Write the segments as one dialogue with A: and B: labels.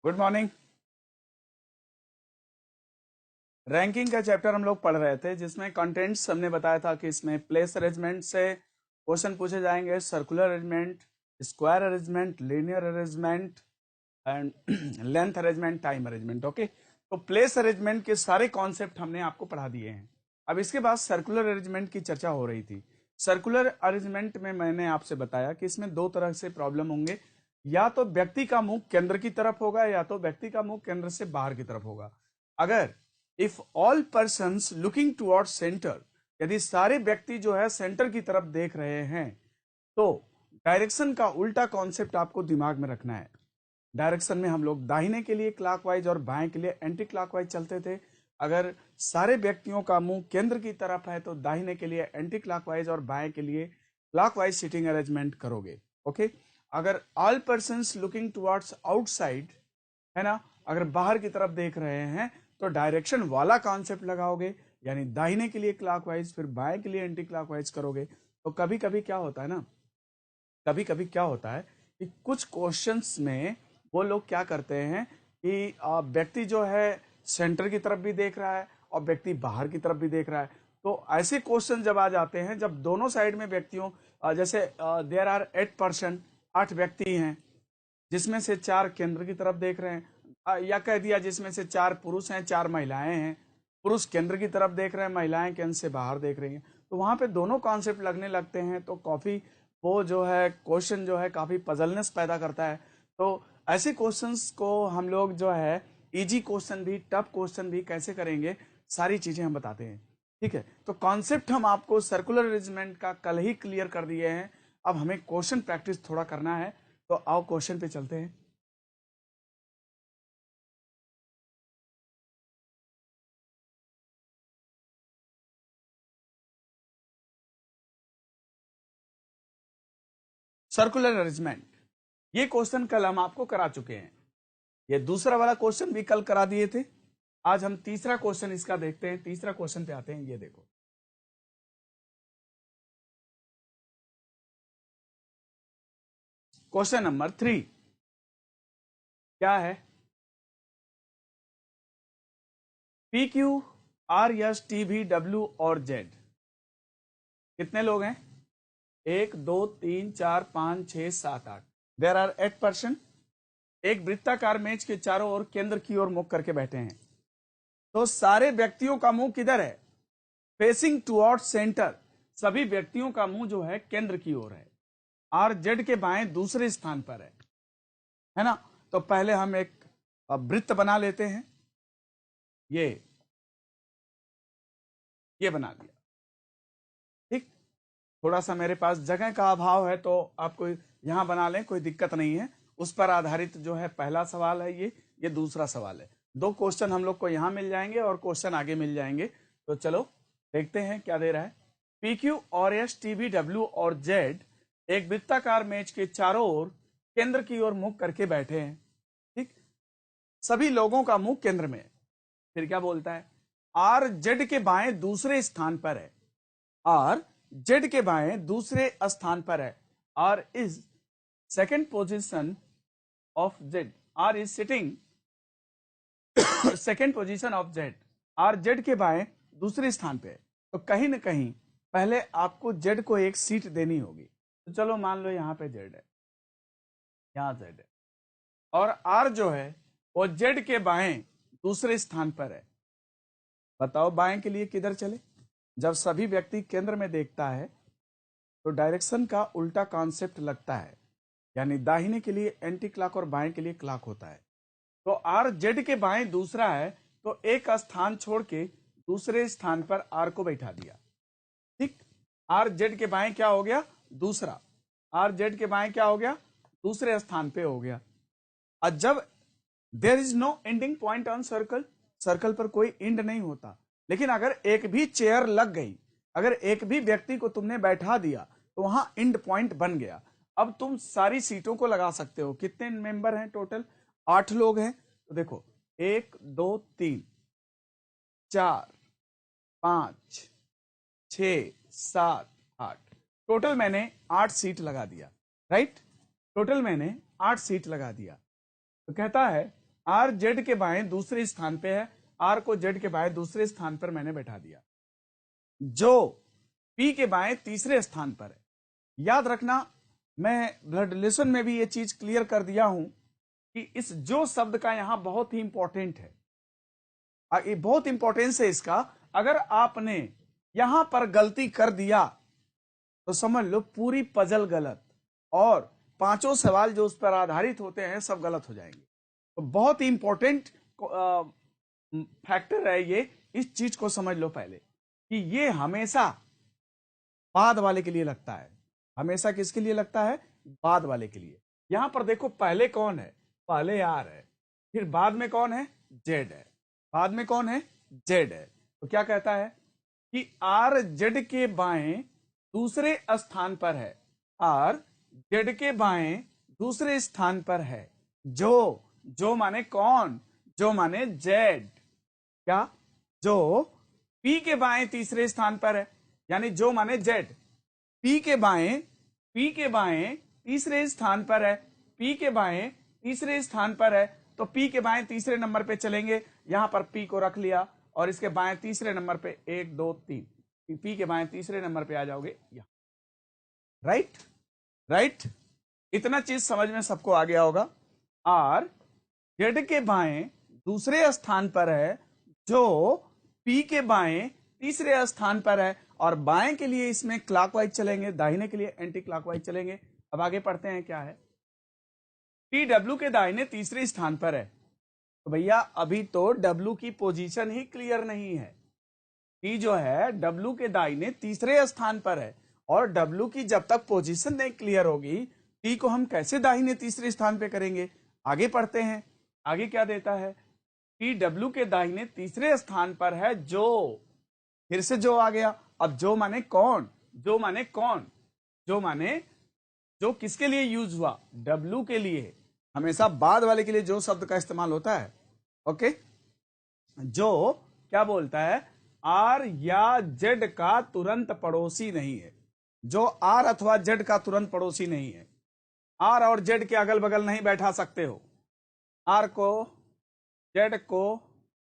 A: Good morning. Ranking का chapter हम लोग पढ़ रहे थे जिसमें कंटेंट्स हमने बताया था कि इसमें प्लेस अरेंजमेंट से क्वेश्चन पूछे जाएंगे, circular arrangement, square arrangement, linear arrangement and length arrangement, time arrangement. Okay, तो प्लेस अरेंजमेंट के सारे कॉन्सेप्ट हमने आपको पढ़ा दिए हैं। अब इसके बाद सर्कुलर अरेंजमेंट की चर्चा हो रही थी। सर्कुलर अरेंजमेंट में मैंने आपसे बताया कि इसमें दो तरह से प्रॉब्लम होंगे, या तो व्यक्ति का मुंह केंद्र की तरफ होगा या तो व्यक्ति का मुंह केंद्र से बाहर की तरफ होगा। अगर if all persons looking toward centre, यदि सारे व्यक्ति जो है सेंटर की तरफ देख रहे हैं तो डायरेक्शन का उल्टा कॉन्सेप्ट आपको दिमाग में रखना है। डायरेक्शन में हम लोग दाहिने के लिए क्लॉकवाइज और बाएं के लिए एंटी क्लॉकवाइज चलते थे। अगर सारे व्यक्तियों का मुंह केंद्र की तरफ है तो दाहिने के लिए एंटी क्लॉकवाइज और बाएं के लिए क्लॉकवाइज सीटिंग अरेंजमेंट करोगे। ओके, अगर all persons looking towards outside है ना, अगर बाहर की तरफ देख रहे हैं तो डायरेक्शन वाला कॉन्सेप्ट लगाओगे, यानी दाहिने के लिए क्लॉकवाइज फिर बाएं के लिए एंटी क्लॉकवाइज करोगे। तो कभी कभी क्या होता है ना, कभी कभी क्या होता है कि कुछ क्वेश्चंस में वो लोग क्या करते हैं कि व्यक्ति जो है सेंटर की तरफ भी देख रहा है और व्यक्ति बाहर की तरफ भी देख रहा है। तो ऐसे क्वेश्चन जब आ जाते हैं जब दोनों साइड में व्यक्तियों जैसे देयर आर 8%, 8 व्यक्ति हैं जिसमें से 4 केंद्र की तरफ देख रहे हैं, या कह दिया जिसमें से 4 पुरुष हैं 4 महिलाएं हैं। पुरुष केंद्र की तरफ देख रहे हैं, महिलाएं केंद्र से बाहर देख रही हैं। तो वहां पे दोनों कॉन्सेप्ट लगने लगते हैं तो काफी वो जो है क्वेश्चन जो है काफी पजलनेस पैदा करता है। तो ऐसे क्वेश्चंस को हम लोग जो है इजी क्वेश्चन भी टफ क्वेश्चन भी कैसे करेंगे, सारी चीजें हम बताते हैं। ठीक है, तो कॉन्सेप्ट हम आपको सर्कुलर अरेंजमेंट का कल ही क्लियर कर दिए हैं। अब हमें क्वेश्चन प्रैक्टिस थोड़ा करना है, तो आओ क्वेश्चन पे चलते हैं। सर्कुलर अरेंजमेंट, ये क्वेश्चन कल हम आपको करा चुके हैं। ये दूसरा वाला क्वेश्चन भी कल करा दिए थे। आज हम तीसरा क्वेश्चन इसका देखते हैं। तीसरा क्वेश्चन पे आते हैं, ये देखो। क्वेश्चन नंबर 3 क्या है? P Q R S T V W और जेड कितने लोग हैं? 1 2 3 4 5 6 7 8। There are 8%। एक वृत्ताकार मेज के चारों ओर केंद्र की ओर मुख करके बैठे हैं। तो सारे व्यक्तियों का मुंह किधर है? Facing toward centre. सभी व्यक्तियों का मुंह जो है केंद्र की ओर है। आर जेड के बाएं दूसरे स्थान पर है ना। तो पहले हम एक वृत्त बना लेते हैं। ये बना लिया। ठीक, थोड़ा सा मेरे पास जगह का अभाव है तो आपको यहां बना लें, कोई दिक्कत नहीं है। उस पर आधारित जो है पहला सवाल है ये दूसरा सवाल है। 2 क्वेश्चन हम लोग को यहां मिल जाएंगे और क्वेश्चन आगे मिल जाएंगे। तो चलो देखते हैं क्या दे रहा है। पी क्यू और एस टी वी डब्ल्यू और जेड एक वृत्ताकार मेज के चारों ओर केंद्र की ओर मुख करके बैठे हैं। ठीक, सभी लोगों का मुंह केंद्र में है। फिर क्या बोलता है? आर जेड के बाएं दूसरे स्थान पर है। आर जेड के बाएं दूसरे स्थान पर है। R is second position of Z. R is sitting second position of Z. R Z के बाएं दूसरे स्थान पे है। तो कहीं ना कहीं पहले आपको जेड को एक सीट देनी होगी। तो चलो मान लो यहां पे जेड है, यहां जेड है, और आर जो है वो जेड के बाएं दूसरे स्थान पर है। बताओ बाएं के लिए किधर चले? जब सभी व्यक्ति केंद्र में देखता है तो डायरेक्शन का उल्टा कॉन्सेप्ट लगता है, यानी दाहिने के लिए एंटी क्लॉक और बाएं के लिए क्लॉक होता है। तो आर जेड के बाएं दूसरा है तो एक स्थान छोड़ के दूसरे स्थान पर आर को बैठा दिया। ठीक, आर जेड के बाएं क्या हो गया? दूसरा। आर जेड के बाएं क्या हो गया? दूसरे स्थान पे हो गया। और जब there is no ending point on circle, circle पर कोई एंड नहीं होता, लेकिन अगर एक भी चेयर लग गई, अगर एक भी व्यक्ति को तुमने बैठा दिया तो वहां एंड पॉइंट बन गया। अब तुम सारी सीटों को लगा सकते हो। कितने मेंबर हैं टोटल? 8 लोग हैं। तो देखो 1 2 3 4 5 6 7 8, टोटल मैंने 8 सीट लगा दिया। राइट, टोटल मैंने 8 सीट लगा दिया। तो कहता है आर जेड के बाएं दूसरे स्थान पे है, आर को जेड के बाएं दूसरे स्थान पर मैंने बैठा दिया, जो पी के बाएं तीसरे स्थान पर है। याद रखना, मैं ब्लड रिलेशन में भी ये चीज क्लियर कर दिया हूं कि इस जो शब्द का यहां बहुत ही इंपॉर्टेंट है, ये बहुत इंपॉर्टेंस है इसका। अगर आपने यहां पर गलती कर दिया तो समझ लो पूरी पजल गलत, और पांचों सवाल जो उस पर आधारित होते हैं सब गलत हो जाएंगे। तो बहुत ही इंपॉर्टेंट फैक्टर है ये, इस चीज को समझ लो पहले कि ये हमेशा बाद वाले के लिए लगता है। हमेशा किसके लिए लगता है? बाद वाले के लिए। यहां पर देखो पहले कौन है? पहले आर है, फिर बाद में कौन है? जेड है। बाद में कौन है? जेड है। तो क्या कहता है कि आर जेड के बाएं दूसरे स्थान पर है, आर जेड के बाएं दूसरे स्थान पर है, जो माने कौन? जो माने जेड। क्या? जो पी के बाएं तीसरे स्थान पर है, यानी जो माने जेड। पी के बाएं तीसरे स्थान पर है, पी के बाएं तीसरे स्थान पर है, तो पी के बाएं तीसरे नंबर पे चलेंगे। यहां पर पी को रख लिया और इसके बाएं तीसरे नंबर पे 1 2 3, पी के बाएं तीसरे नंबर पे आ जाओगे यहां। राइट। इतना चीज समझ में सबको आ गया होगा। आर जेड के बाएं दूसरे स्थान पर है, जो पी के बाएं तीसरे स्थान पर है, और बाएं के लिए इसमें क्लॉकवाइज चलेंगे, दाहिने के लिए एंटी क्लॉकवाइज चलेंगे। अब आगे पढ़ते हैं क्या है। टी डब्ल्यू के दाहिने तीसरे स्थान पर है, तो भैया अभी तो डब्ल्यू की पोजीशन ही क्लियर नहीं है। टी जो है डब्ल्यू के दाहिने तीसरे स्थान पर है, और डब्ल्यू की जब तक पोजीशन नहीं क्लियर होगी, टी को हम कैसे दाहिने तीसरे स्थान पे करेंगे। आगे पढ़ते हैं, आगे क्या देता है। टी डब्ल्यू के दाहिने तीसरे स्थान पर है, जो, फिर से जो आ गया। अब जो माने कौन? जो माने कौन? जो माने जो किसके लिए यूज हुआ? डब्ल्यू के लिए। हमेशा बाद वाले के लिए जो शब्द का इस्तेमाल होता है। ओके, जो क्या बोलता है? आर या जेड का तुरंत पड़ोसी नहीं है। जो आर अथवा जेड का तुरंत पड़ोसी नहीं है। आर और जेड के अगल बगल नहीं बैठा सकते हो। आर को जेड को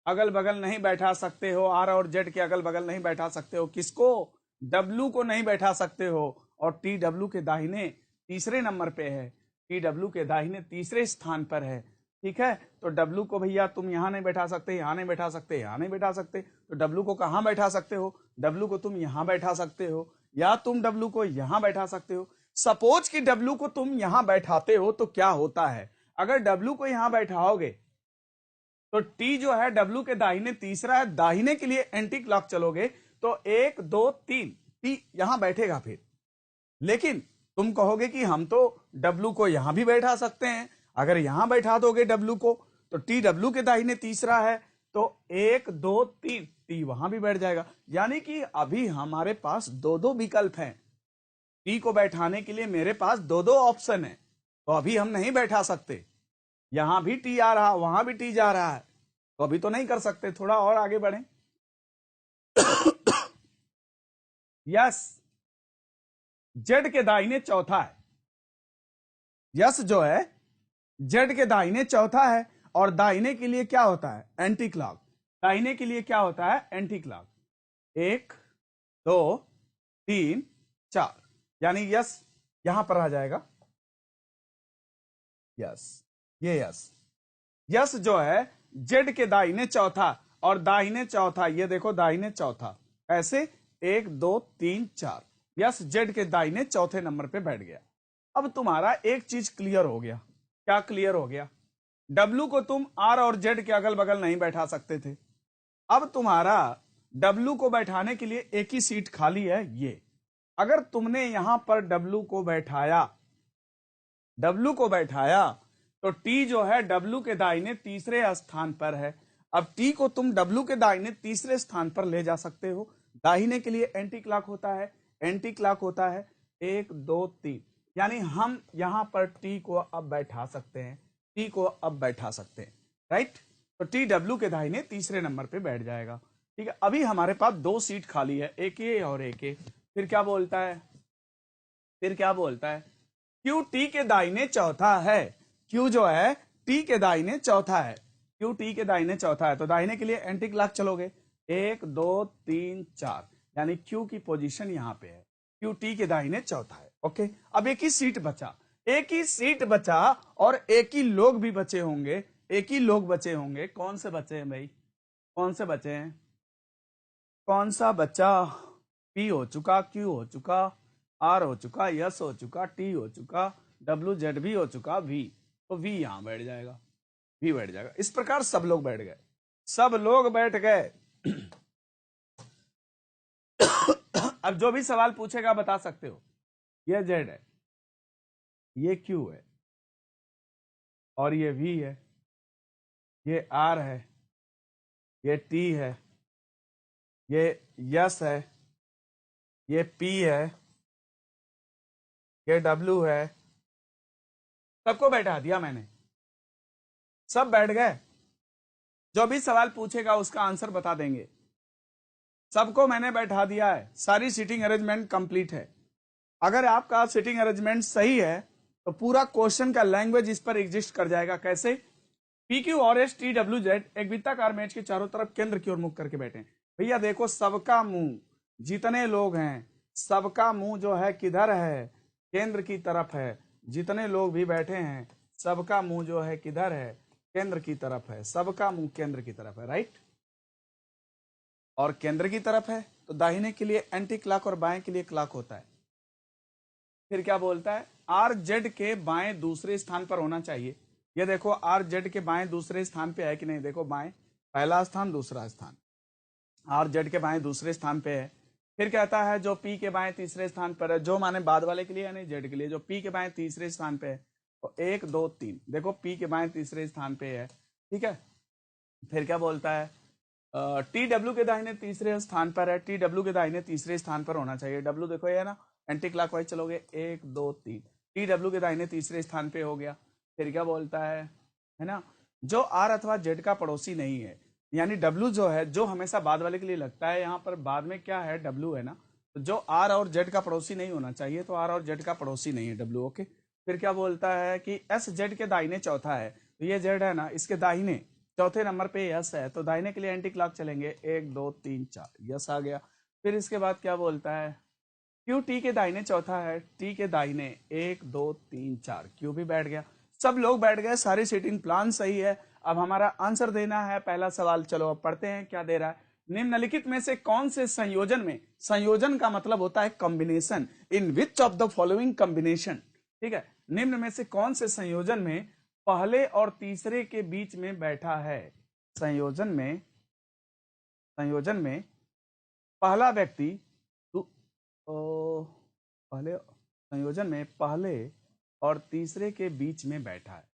A: अगल बगल नहीं बैठा सकते हो, आर और जेड के अगल बगल नहीं बैठा सकते हो। किसको? डब्ल्यू को नहीं बैठा सकते हो। और टी डब्ल्यू के दाहिने तीसरे नंबर पे है, टी डब्ल्यू के दाहिने तीसरे स्थान पर है। ठीक है, तो डब्ल्यू को भैया तुम यहां नहीं बैठा सकते, यहां नहीं बैठा सकते, यहां नहीं बैठा सकते, तो डब्ल्यू को कहां बैठा सकते हो? डब्ल्यू को तुम यहां बैठा सकते हो, या तुम डब्ल्यू को यहां बैठा सकते हो। सपोज कि डब्ल्यू को तुम यहां बैठाते हो तो क्या होता है? अगर डब्ल्यू को यहां बैठाओगे तो टी जो है डब्ल्यू के दाहिने तीसरा है, दाहिने के एंटी क्लॉक चलोगे तो 1 2 3 टी यहां बैठेगा फिर। लेकिन तुम कहोगे कि हम तो डब्ल्यू को यहां भी बैठा सकते हैं। अगर यहां बैठा दोगे डब्ल्यू को तो टी डब्ल्यू के दाहिने तीसरा है, तो 1 2 3 टी वहां भी बैठ जाएगा। यानी कि अभी हमारे पास दो दो विकल्प हैं। टी को बैठाने के लिए मेरे पास दो दो ऑप्शन है, तो अभी हम नहीं बैठा सकते। यहां भी टी आ रहा, वहां भी टी जा रहा है, तो अभी तो नहीं कर सकते। थोड़ा और आगे बढ़े। यस जेड के दाहिने चौथा है। यस जो है जेड के दाहिने चौथा है, और दाहिने के लिए क्या होता है? Anti clock. दाहिने के लिए क्या होता है? Anti clock. 1 2 3 4, यानी यस यहां पर आ जाएगा। यस, ये यस जो है जेड के दाहिने चौथा, और दाहिने चौथा, ये देखो दाहिने चौथा ऐसे 1 2 3 4, यस जेड के दाहिने चौथे नंबर पे बैठ गया। अब तुम्हारा एक चीज क्लियर हो गया। क्या क्लियर हो गया? डब्ल्यू को तुम आर और जेड के अगल बगल नहीं बैठा सकते थे। अब तुम्हारा डब्ल्यू को बैठाने के लिए एक ही सीट खाली है, ये। अगर तुमने यहां पर डब्ल्यू को बैठाया तो टी जो है डब्ल्यू के दाहिने तीसरे स्थान पर है। अब टी को तुम डब्ल्यू के दाहिने तीसरे स्थान पर ले जा सकते हो। दाहिने के लिए एंटी क्लॉक होता है, एंटी क्लॉक होता है 1 2 3, यानी हम यहां पर टी को अब बैठा सकते हैं, टी को अब बैठा सकते हैं। राइट, तो टी डब्ल्यू के दाहिने तीसरे नंबर पे बैठ जाएगा। ठीक है, अभी हमारे पास 2 सीट खाली है, एक ये और एक ये। फिर क्या बोलता है? क्यू टी के दाहिने चौथा है। क्यू जो है टी के दाहिने चौथा है, क्यू टी के दाहिने चौथा है, तो दाहिने के लिए एंटी क्लॉक चलोगे, 1 2 3 4, यानी क्यू की पोजीशन यहाँ पे है, क्यू टी के दाहिने चौथा है। ओके, अब एक ही सीट बचा, एक ही सीट बचा और एक ही लोग भी बचे होंगे, एक ही लोग बचे होंगे। कौन से बचे हैं भाई, कौन से बचे हैं, कौन सा बचा? पी हो चुका, क्यू हो चुका, आर हो चुका, यस हो चुका, टी हो चुका, डब्ल्यू जेड भी हो चुका, वी, तो वी यहां बैठ जाएगा, वी बैठ जाएगा। इस प्रकार सब लोग बैठ गए, सब लोग बैठ गए। अब जो भी सवाल पूछेगा बता सकते हो, ये जेड है, ये क्यू है, और ये वी है, ये आर है, ये टी है, ये यस है, ये पी है, ये डब्ल्यू है। सबको बैठा दिया मैंने, सब बैठ गए। जो भी सवाल पूछेगा उसका आंसर बता देंगे। सबको मैंने बैठा दिया है, सारी सीटिंग अरेंजमेंट कंप्लीट है। अगर आपका सीटिंग अरेंजमेंट सही है तो पूरा क्वेश्चन का लैंग्वेज इस पर एग्जिस्ट कर जाएगा। कैसे? पी क्यू और एस टी डब्ल्यू जेड एक वृत्ताकार मेज के चारों तरफ केंद्र की ओर मुख करके बैठे। भैया देखो, सबका मुंह, जितने लोग हैं सबका मुंह जो है किधर है? केंद्र की तरफ है। जितने लोग भी बैठे हैं सबका मुंह जो है किधर है? केंद्र की तरफ है। सबका मुंह केंद्र की तरफ है, राइट? और केंद्र की तरफ है तो दाहिने के लिए एंटी क्लॉक और बाएं के लिए क्लॉक होता है। फिर क्या बोलता है? आर जेड के बाएं दूसरे स्थान पर होना चाहिए। ये देखो, आर जेड के बाएं दूसरे स्थान पे है कि नहीं? देखो, बाएं पहला स्थान, दूसरा स्थान, आर जेड के बाएं दूसरे स्थान पे है। फिर कहता है जो पी के बाएं तीसरे स्थान पर है, जो माने बाद वाले के लिए यानी जेड के लिए, जो पी के बाएं तीसरे स्थान पे है, तो 1 2 3, देखो पी के बाएं तीसरे स्थान पे है, ठीक है। फिर क्या बोलता है? टी डब्ल्यू के दाहिने तीसरे स्थान पर है, टी डब्ल्यू के दाहिने तीसरे स्थान पर होना चाहिए। डब्ल्यू देखो ये है ना, एंटी क्लॉकवाइज चलोगे, 1 2 3, टी डब्ल्यू के दाहिने तीसरे स्थान पे हो गया। फिर क्या बोलता है ना, जो आर अथवा जेड का पड़ोसी नहीं है, यानी डब्ल्यू जो है, जो हमेशा बाद वाले के लिए लगता है, यहाँ पर बाद में क्या है? डब्ल्यू है ना, तो जो आर और जेड का पड़ोसी नहीं होना चाहिए, तो आर और जेड का पड़ोसी नहीं है डब्ल्यू। ओके, फिर क्या बोलता है कि एस जेड के दाहिने चौथा है, तो ये जेड है ना, इसके दाहिने चौथे नंबर पे यस है, तो दाहिने के लिए एंटी क्लॉक चलेंगे, 1 2 3 4, यस आ गया। फिर इसके बाद क्या बोलता है? क्यू टी के दाहिने चौथा है, टी के दाहिने 1 2 3 4, क्यू भी बैठ गया। सब लोग बैठ गए, सारी सीटिंग प्लान सही है। अब हमारा आंसर देना है पहला सवाल। चलो अब पढ़ते हैं क्या दे रहा है। निम्नलिखित में से कौन से संयोजन में, संयोजन का मतलब होता है combination, in which of the following combination, ठीक है, निम्न में से कौन से संयोजन में पहले और तीसरे के बीच में बैठा है? संयोजन में, संयोजन में पहला व्यक्ति पहले, संयोजन में पहले और तीसरे के बीच में बैठा है।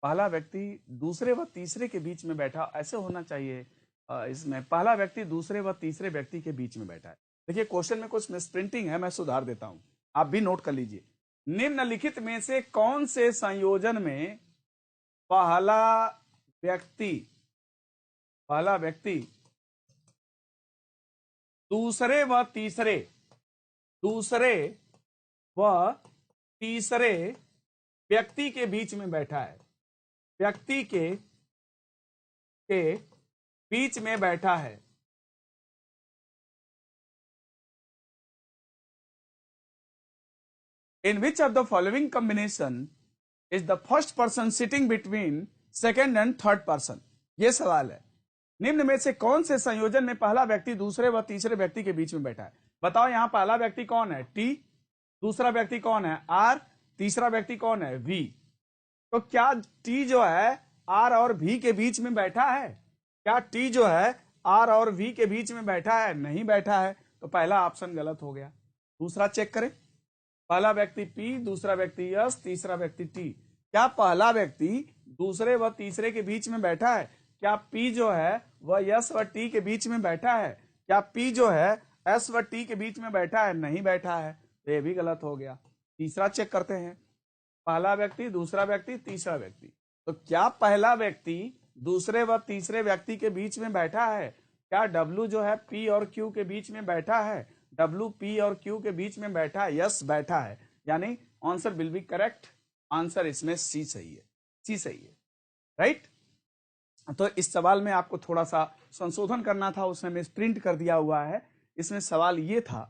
A: पहला व्यक्ति दूसरे व तीसरे के बीच में बैठा, ऐसे होना चाहिए इसमें, पहला व्यक्ति दूसरे व तीसरे व्यक्ति के बीच में बैठा है। देखिए क्वेश्चन में कुछ मिसप्रिंटिंग है, मैं सुधार देता हूं, आप भी नोट कर लीजिए। निम्नलिखित में से कौन से संयोजन में पहला व्यक्ति दूसरे व तीसरे व्यक्ति के बीच में बैठा है? व्यक्ति के बीच में बैठा है। In which of the following combination is the first person sitting between second and third person? ये सवाल है। निम्न में से कौन से संयोजन में पहला व्यक्ति दूसरे व तीसरे व्यक्ति के बीच में बैठा है? बताओ, यहां पहला व्यक्ति कौन है? टी, दूसरा व्यक्ति कौन है? आर, तीसरा व्यक्ति कौन है? वी। तो क्या टी जो है आर और वी के बीच में बैठा है? क्या टी जो है आर और वी के बीच में बैठा है? नहीं बैठा है, तो पहला ऑप्शन गलत हो गया। दूसरा चेक करें, पहला व्यक्ति पी, दूसरा व्यक्ति यस, तीसरा व्यक्ति टी। क्या पहला व्यक्ति दूसरे व तीसरे के बीच में बैठा है? क्या पी जो है वह यस व टी के बीच में बैठा है? क्या पी जो है एस व टी के बीच में बैठा है? नहीं बैठा है, तो ये भी गलत हो गया। तीसरा चेक करते हैं, पहला व्यक्ति, दूसरा व्यक्ति, तीसरा व्यक्ति। तो क्या पहला व्यक्ति दूसरे व तीसरे व्यक्ति के बीच में बैठा है? क्या डब्ल्यू जो है पी और क्यू के बीच में बैठा है? डब्ल्यू पी और क्यू के बीच में बैठा है? यस, बैठा है, यानी answer will be correct. Answer इसमें सी सही है, सी सही है, राइट। तो इस सवाल में आपको थोड़ा सा संशोधन करना था, उसमें मैं प्रिंट कर दिया हुआ है। इसमें सवाल ये था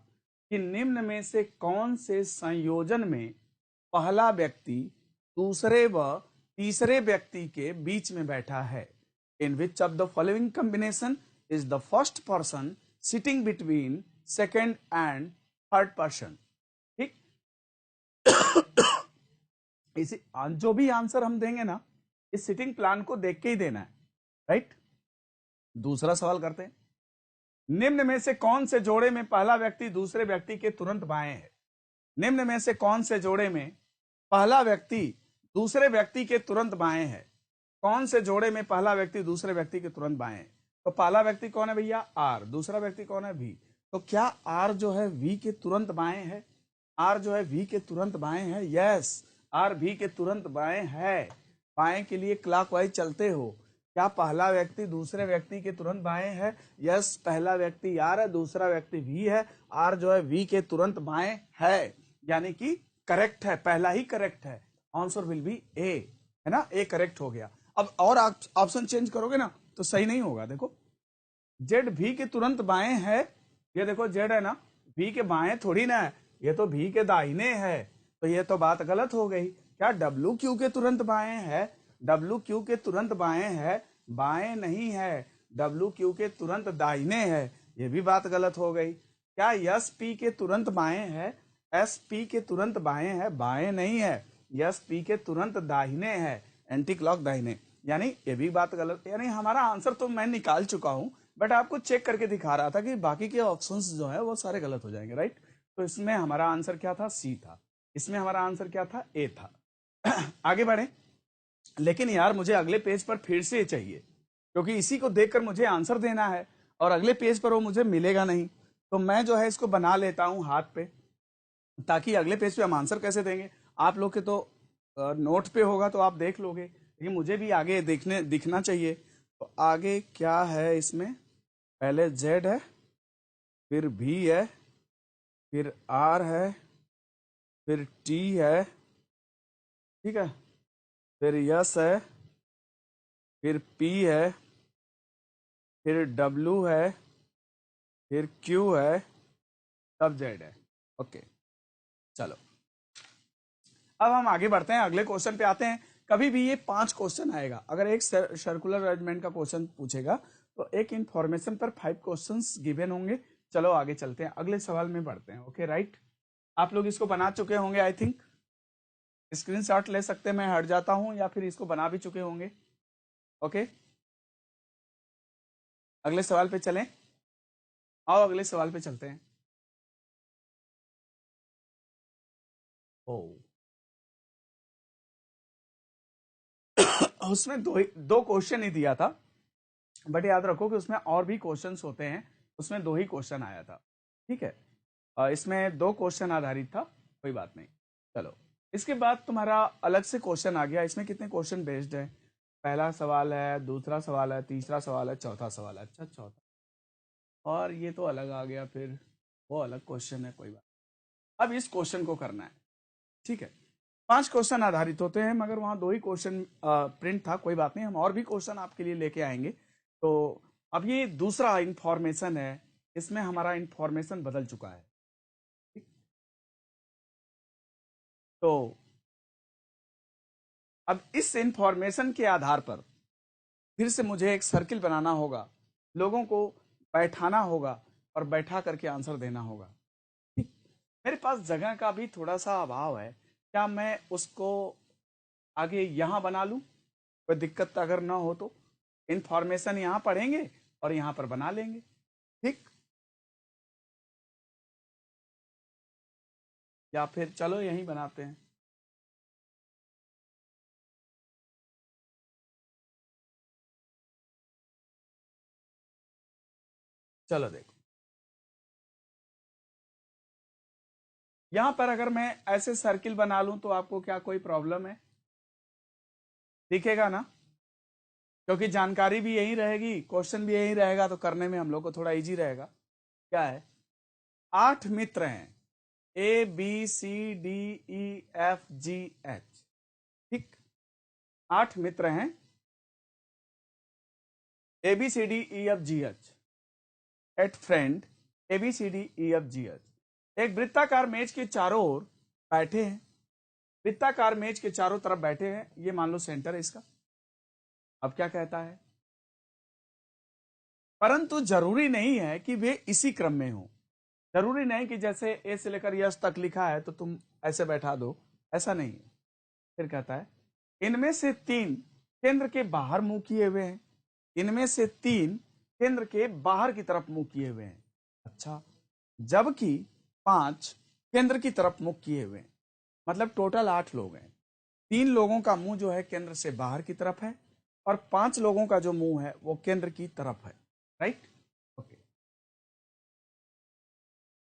A: कि निम्न में से कौन से संयोजन में पहला व्यक्ति दूसरे व तीसरे व्यक्ति के बीच में बैठा है। In which of the following combination is the first person sitting between second and third person. ठीक, इसी जो भी आंसर हम देंगे ना, इस सिटिंग प्लान को देख के ही देना है, राइट। दूसरा सवाल करते हैं, निम्न में से कौन से जोड़े में पहला व्यक्ति दूसरे व्यक्ति के तुरंत बाएं है। निम्न में से कौन से जोड़े में पहला व्यक्ति दूसरे व्यक्ति के तुरंत बाएं है। कौन से जोड़े में पहला व्यक्ति दूसरे व्यक्ति के तुरंत बाएं है। तो पहला व्यक्ति कौन है भैया, आर। दूसरा व्यक्ति कौन है, वी। तो क्या आर जो है वी के तुरंत बाएं है? आर जो है वी के तुरंत बाएं है। यस, आर वी के तुरंत बाएं है। बाएं के लिए क्लॉकवाइज चलते हो। क्या पहला व्यक्ति दूसरे व्यक्ति के तुरंत बाएं है? यस, पहला व्यक्ति आर है, दूसरा व्यक्ति वी है। आर जो है वी के तुरंत बाएं है, यानी कि करेक्ट है, पहला ही करेक्ट है। आंसर विल बी ए, है ना, ए करेक्ट हो गया। अब और ऑप्शन चेंज करोगे ना तो सही नहीं होगा। देखो, जेड भी के तुरंत बाएं है, ये देखो जेड है ना, भी के बाएं थोड़ी ना है, ये तो भी के दाहिने है, तो ये तो बात गलत हो गई। क्या डब्ल्यू क्यू के तुरंत बाएं है? डब्ल्यू क्यू के तुरंत बाएं है, बाएं नहीं है, डब्ल्यू क्यू के तुरंत दाहिने है, ये भी बात गलत हो गई। क्या एस पी के तुरंत बाएं है? एस पी के तुरंत बाएं है, बाएं नहीं है, एस पी के तुरंत दाहिने है, एंटी क्लॉक दाहिने, यानी ये भी बात गलत। यानी हमारा आंसर तो मैं निकाल चुका हूं, बट आपको चेक करके दिखा रहा था कि बाकी के ऑप्शंस जो है वो सारे गलत हो जाएंगे, राइट। तो इसमें हमारा आंसर क्या था, सी था। इसमें हमारा आंसर क्या था, ए था। आगे बढ़े, लेकिन यार मुझे अगले पेज पर फिर से चाहिए, क्योंकि इसी को देखकर मुझे आंसर देना है और अगले पेज पर वो मुझे मिलेगा नहीं। तो मैं जो है इसको बना लेता हूं हाथ पे, ताकि अगले पेज पे हम आंसर कैसे देंगे। आप लोग के तो नोट पे होगा तो आप देख लोगे, लेकिन मुझे भी आगे दिखना चाहिए। तो आगे क्या है इसमें, पहले जेड है, फिर भी है, फिर आर है, फिर टी है, ठीक है, फिर यस है, फिर पी है, फिर डब्ल्यू है, फिर क्यू है, तब जेड है। ओके, चलो अब हम आगे बढ़ते हैं, अगले क्वेश्चन पे आते हैं। कभी भी ये 5 क्वेश्चन आएगा, अगर एक सर्कुलर अरेंजमेंट का क्वेश्चन पूछेगा तो एक इंफॉर्मेशन पर 5 क्वेश्चंस गिवन होंगे। चलो आगे चलते हैं, अगले सवाल में बढ़ते हैं। ओके राइट, आप लोग इसको बना चुके होंगे, आई थिंक स्क्रीनशॉट ले सकते हैं, मैं हट जाता हूं, या फिर इसको बना भी चुके होंगे। ओके, अगले सवाल पे चलें, आओ अगले सवाल पे चलते हैं। ओ उसमें दो क्वेश्चन ही दिया था, बट याद रखो कि उसमें और भी क्वेश्चंस होते हैं, उसमें 2 ही क्वेश्चन आया था, ठीक है। इसमें 2 क्वेश्चन आधारित था, कोई बात नहीं। चलो, इसके बाद तुम्हारा अलग से क्वेश्चन आ गया। इसमें कितने क्वेश्चन बेस्ड है, पहला सवाल है, दूसरा सवाल है, तीसरा सवाल है, चौथा सवाल है। अच्छा, चौथा, और ये तो अलग आ गया, फिर वो अलग क्वेश्चन है, कोई बात। अब इस क्वेश्चन को करना है, ठीक है। 5 क्वेश्चन आधारित होते हैं, मगर वहां 2 ही क्वेश्चन प्रिंट था, कोई बात नहीं, हम और भी क्वेश्चन आपके लिए लेके आएंगे। तो अब ये दूसरा इंफॉर्मेशन है, इसमें हमारा इंफॉर्मेशन बदल चुका है, ठीक? तो अब इस इंफॉर्मेशन के आधार पर फिर से मुझे एक सर्किल बनाना होगा, लोगों को बैठाना होगा और बैठा करके आंसर देना होगा, ठीक? मेरे पास जगह का भी थोड़ा सा अभाव है, क्या मैं उसको आगे यहां बना लूं? कोई दिक्कत अगर ना हो तो इंफॉर्मेशन यहां पढ़ेंगे और यहां पर बना लेंगे, ठीक? या फिर चलो यहीं बनाते हैं। चलो देखो, यहां पर अगर मैं ऐसे सर्किल बना लूं तो आपको क्या कोई प्रॉब्लम है? दिखेगा ना, क्योंकि जानकारी भी यही रहेगी, क्वेश्चन भी यही रहेगा, तो करने में हम लोग को थोड़ा इजी रहेगा। क्या है, 8 मित्र हैं, A B C D E F G H, ठीक? 8 मित्र हैं, A B C D E F G H, eight friend A B C D E F G H. एक वृत्ताकार मेज के चारों ओर बैठे हैं, वृत्ताकार मेज के चारों तरफ बैठे हैं, ये मान लो सेंटर है इसका। अब क्या कहता है, परंतु जरूरी नहीं है कि वे इसी क्रम में हो। जरूरी नहीं कि जैसे ए से लेकर यस तक लिखा है तो तुम ऐसे बैठा दो, ऐसा नहीं है। फिर कहता है इनमें से 3 केंद्र के बाहर मुंह किए हुए हैं, इनमें से 3 केंद्र के बाहर की तरफ मुंह किए हुए हैं। अच्छा, जबकि 5 केंद्र की तरफ मुंह किए हुए हैं, मतलब टोटल 8 लोग हैं। 3 लोगों का मुंह जो है केंद्र से बाहर की तरफ है और 5 लोगों का जो मुंह है वो केंद्र की तरफ है, राइट। ओके,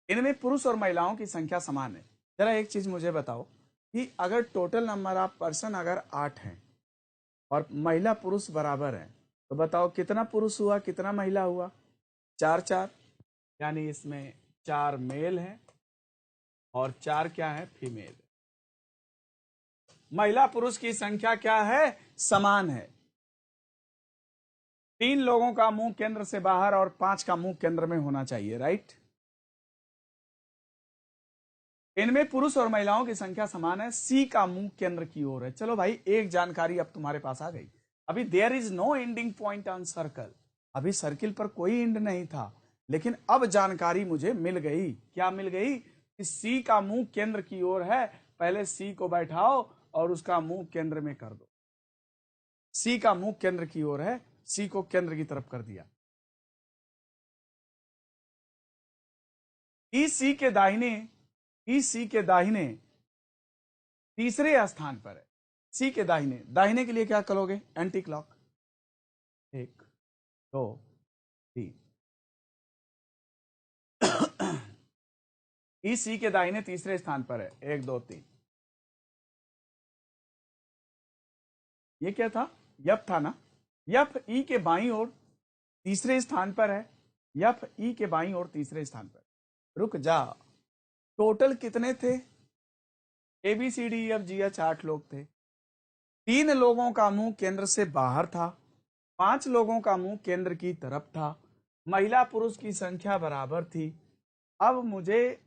A: इनमें पुरुष और महिलाओं की संख्या समान है। जरा एक चीज मुझे बताओ कि अगर टोटल नंबर ऑफ पर्सन अगर 8 हैं और महिला पुरुष बराबर हैं, तो बताओ कितना पुरुष हुआ कितना महिला हुआ? 4 4, यानी इसमें 4 मेल हैं और 4 क्या है, फीमेल। महिला पुरुष की संख्या क्या है, समान है। 3 लोगों का मुंह केंद्र से बाहर और 5 का मुंह केंद्र में होना चाहिए, राइट। इनमें पुरुष और महिलाओं की संख्या समान है, सी का मुंह केंद्र की ओर है। चलो भाई, एक जानकारी अब तुम्हारे पास आ गई। अभी there is no ending point on circle, अभी सर्किल पर कोई एंड नहीं था, लेकिन अब जानकारी मुझे मिल गई। क्या मिल गई? कि सी का मुंह केंद्र की ओर है, पहले सी को बैठाओ और उसका मुंह केंद्र में कर दो। सी का मुंह केंद्र की ओर है, सी को केंद्र की तरफ कर दिया। ई सी के दाहिने तीसरे स्थान पर है। सी के दाहिने के लिए क्या करोगे, एंटी क्लॉक। 1 2 3। ई सी के दाहिने तीसरे स्थान पर है, 1 2 3। ये क्या था, यफ था ना। यफ ई के बाईं ओर तीसरे स्थान पर है, यफ ई के बाईं ओर तीसरे स्थान पर। रुक जा, टोटल कितने थे? A B C D F G H 8 लोग थे। 3 लोगों का मुंह केंद्र से बाहर था, 5 लोगों का मुंह केंद्र की तरफ था, महिला पुरुष की संख्या बराबर थी। अब मुझे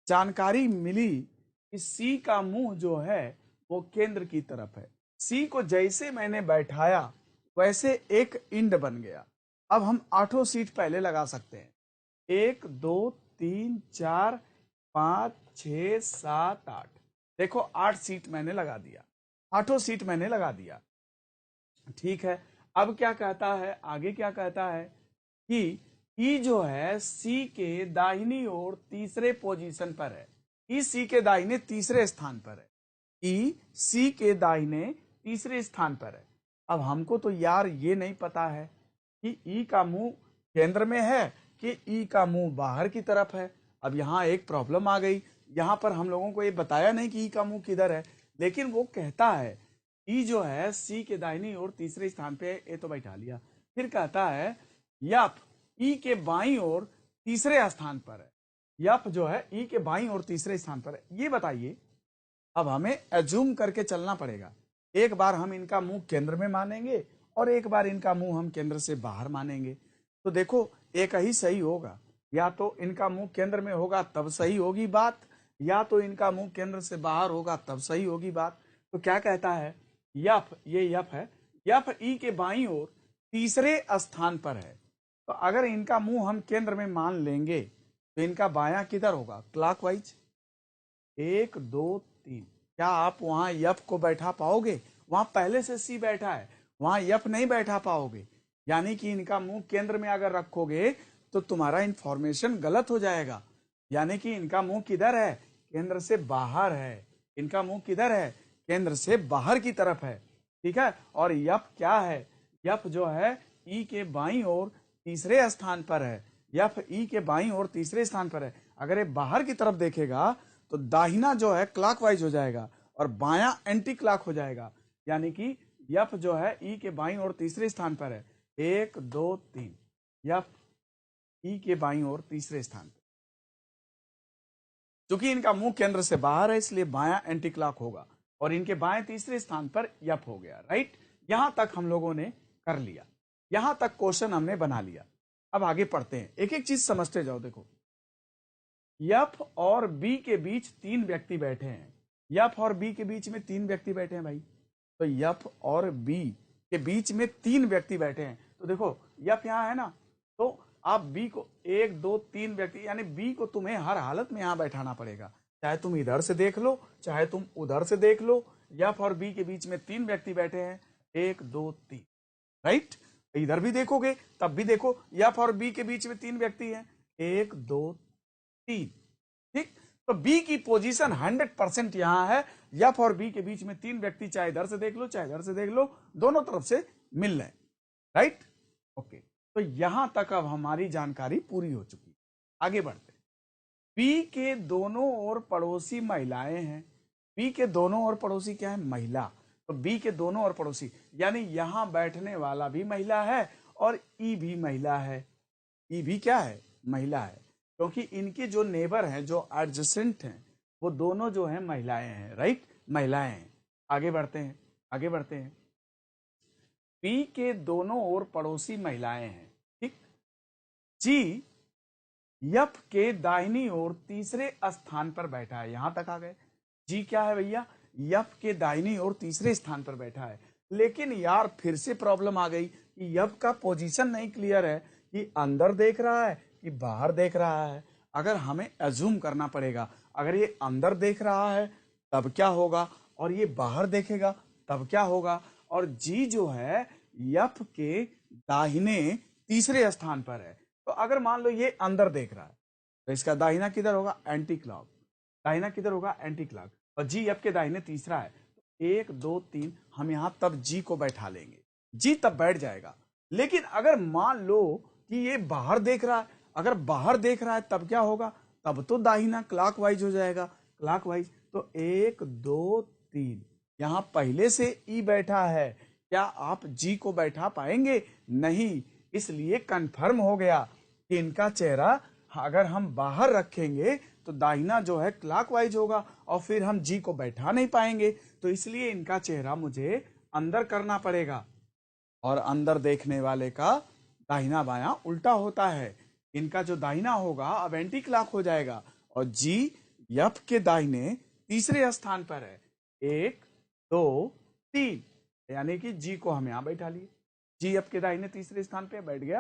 A: जानकारी मिली कि सी का मुंह जो है वो केंद्र की तरफ है। सी को जैसे मैंने बैठाया वैसे एक इंड बन गया। अब हम 8 सीट पहले लगा सकते हैं, 1 2 3 4 5 6 7 8। देखो 8 सीट मैंने लगा दिया, 8 सीट मैंने लगा दिया, ठीक है। अब क्या कहता है, आगे क्या कहता है कि ई जो है सी के दाहिनी ओर तीसरे पोजीशन पर है। ई सी के दाहिने तीसरे स्थान पर है, ई सी के दाहिने तीसरे स्थान पर है। अब हमको तो यार ये नहीं पता है कि ई का मुंह केंद्र में है कि ई का मुंह बाहर की तरफ है। अब यहाँ एक प्रॉब्लम आ गई, यहाँ पर हम लोगों को ये बताया नहीं कि ई का मुंह किधर है, लेकिन वो कहता है ई जो है सी के दाहिनी ओर तीसरे स्थान पे, ए तो बैठा लिया। फिर कहता है यफ ई के बाईं ओर तीसरे स्थान पर है, यफ जो है ई के बाईं ओर तीसरे स्थान पर है। ये बताइए, अब हमें एज्यूम करके चलना पड़ेगा। एक बार हम इनका मुंह केंद्र में मानेंगे और एक बार इनका मुंह हम केंद्र से बाहर मानेंगे। तो देखो एक ही सही होगा, या तो इनका मुंह केंद्र में होगा तब सही होगी बात, या तो इनका मुंह केंद्र से बाहर होगा तब सही होगी बात। तो क्या कहता है, यफ, ये यफ है, यफ ई के बाईं ओर तीसरे स्थान पर है। तो अगर इनका मुंह हम केंद्र में मान लेंगे तो इनका बायां किधर होगा, क्लॉकवाइज। 1 2 3। क्या आप वहां यफ को बैठा पाओगे? वहां पहले से सी बैठा है, वहां यफ नहीं बैठा पाओगे। यानी कि इनका मुंह केंद्र में अगर रखोगे तो तुम्हारा इंफॉर्मेशन गलत हो जाएगा। यानी कि इनका मुंह किधर है, केंद्र से बाहर है। इनका मुंह किधर है, केंद्र से बाहर की तरफ है, ठीक है। और यफ क्या है, यफ जो है ई के बाईं ओर तीसरे स्थान पर है, यफ ई के बाईं ओर तीसरे स्थान पर है। अगर ये बाहर की तरफ देखेगा तो दाहिना जो है क्लॉकवाइज हो जाएगा और बायां एंटी क्लॉक हो जाएगा। यानी कि यफ जो है ई के बाईं ओर तीसरे स्थान पर है, 1 2 3। यफ ई के बाईं ओर तीसरे स्थान पर, क्योंकि इनका मुंह केंद्र से बाहर है इसलिए बायां एंटी क्लॉक होगा और इनके बाएं तीसरे स्थान पर यफ हो गया, राइट। यहां तक हम लोगों ने कर लिया। यहां तक क्वेश्चन हमने बना लिया। अब आगे पढ़ते हैं, एक एक चीज समझते जाओ। देखो, एफ और बी के बीच 3 व्यक्ति बैठे हैं। एफ और बी के बीच में 3 व्यक्ति बैठे हैं भाई। तो एफ और बी के बीच में 3 व्यक्ति बैठे हैं। तो देखो एफ यहां है ना, तो आप बी को 1 2 3 व्यक्ति, यानी बी को तुम्हें हर हालत में यहां बैठाना पड़ेगा, चाहे तुम इधर से देख लो चाहे तुम उधर से देख लो। एफ और बी के बीच में 3 व्यक्ति बैठे हैं, 1 2 3, राइट। इधर भी देखोगे तब भी देखो, एफ और बी के बीच में 3 व्यक्ति हैं, 1 2 3, ठीक। तो बी की पोजीशन 100% यहां है। एफ और बी के बीच में 3 व्यक्ति, चाहे इधर से देख लो चाहे इधर से देख लो, दोनों तरफ से मिल रहे, राइट, ओके। तो यहां तक अब हमारी जानकारी पूरी हो चुकी है। आगे बढ़ते हैं। बी के दोनों ओर पड़ोसी महिलाएं हैं। बी के दोनों ओर पड़ोसी क्या है? महिला। तो बी के दोनों ओर पड़ोसी यानी यहां बैठने वाला भी महिला है और ई भी महिला है। ई भी क्या है? महिला है, क्योंकि इनके जो नेबर हैं, जो एडजेसेंट हैं, वो दोनों जो हैं महिलाएं हैं, राइट, महिलाएं हैं। आगे बढ़ते हैं, आगे बढ़ते हैं। पी के दोनों ओर पड़ोसी महिलाएं हैं, ठीक। जी एफ के दाहिनी ओर तीसरे स्थान पर बैठा है। यहां तक आ गए। जी क्या है भैया? एफ के दाहिनी ओर तीसरे स्थान पर बैठा है। लेकिन यार फिर से प्रॉब्लम आ गई कि एफ का पोजीशन नहीं क्लियर है, कि अंदर देख रहा है कि बाहर देख रहा है। अगर हमें एज्यूम करना पड़ेगा, अगर ये अंदर देख रहा है तब क्या होगा, और ये बाहर देखेगा तब क्या होगा। और जी जो है एफ के दाहिने तीसरे स्थान पर है। तो अगर मान लो ये अंदर देख रहा है तो इसका दाहिना किधर होगा? Anti clock. दाहिना किधर होगा? Anti clock. और जी एफ के दाहिने तीसरा है, तो 1 2 3 हम यहां तब जी को बैठा लेंगे, जी तब बैठ जाएगा। लेकिन अगर मान लो कि ये बाहर देख रहा है, अगर बाहर देख रहा है तब क्या होगा? तब तो दाहिना क्लॉकवाइज हो जाएगा, क्लॉकवाइज। तो 1 2 3 यहां पहले से ई बैठा है, क्या आप जी को बैठा पाएंगे? नहीं। इसलिए कंफर्म हो गया कि इनका चेहरा अगर हम बाहर रखेंगे तो दाहिना जो है क्लॉकवाइज होगा और फिर हम जी को बैठा नहीं पाएंगे। तो इसलिए इनका चेहरा मुझे अंदर करना पड़ेगा, और अंदर देखने वाले का दाहिना बायां उल्टा होता है। इनका जो दाहिना होगा अब एंटी क्लॉक हो जाएगा, और जी एफ के दाहिने तीसरे स्थान पर है, 1 2 3, यानी कि जी को हम यहां बैठा लिए। जी एफ के दाहिने तीसरे स्थान पे बैठ गया,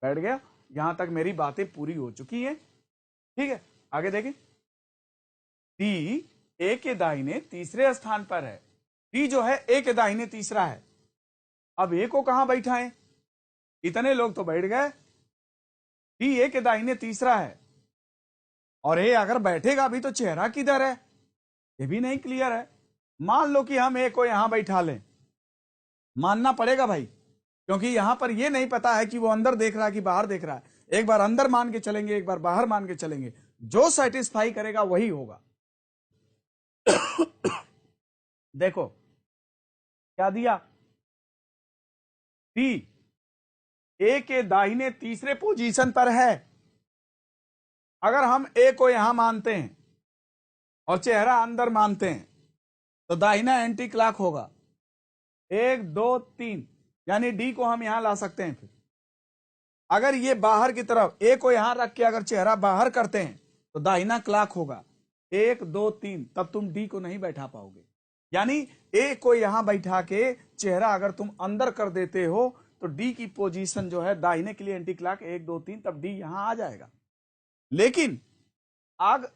A: बैठ गया। यहां तक मेरी बातें पूरी हो चुकी हैं, ठीक है। आगे देखें। डी ए के दाहिने तीसरे स्थान पर है। डी जो है ए के दाहिने तीसरा है। अब ए को कहां बैठाएं? इतने लोग तो बैठ गए। डी ए के दाहिने तीसरा है, और ए अगर बैठेगा भी तो चेहरा किधर है ये भी नहीं क्लियर है। मान लो कि हम ए को यहां बैठा लें, मानना पड़ेगा भाई, क्योंकि यहां पर ये नहीं पता है कि वो अंदर देख रहा है कि बाहर देख रहा है। एक बार अंदर मान के चलेंगे, एक बार बाहर मान के चलेंगे, जो सेटिस्फाई करेगा वही होगा। देखो क्या दिया? डी ए के दाहिने तीसरे पोजीशन पर है। अगर हम ए को यहां मानते हैं और चेहरा अंदर मानते हैं तो दाहिना एंटी क्लॉक होगा। 1 2 3, यानी डी को हम यहां ला सकते हैं। फिर अगर ये बाहर की तरफ ए को यहां रख के अगर चेहरा बाहर करते हैं तो दाहिना क्लॉक होगा, 1 2 3, तब तुम डी को नहीं बैठा पाओगे। यानी ए को यहां बैठा के चेहरा अगर तुम अंदर कर देते हो तो डी की पोजीशन जो है दाहिने के लिए एंटी क्लॉक 1 2 3, तब डी यहां आ जाएगा। लेकिन आग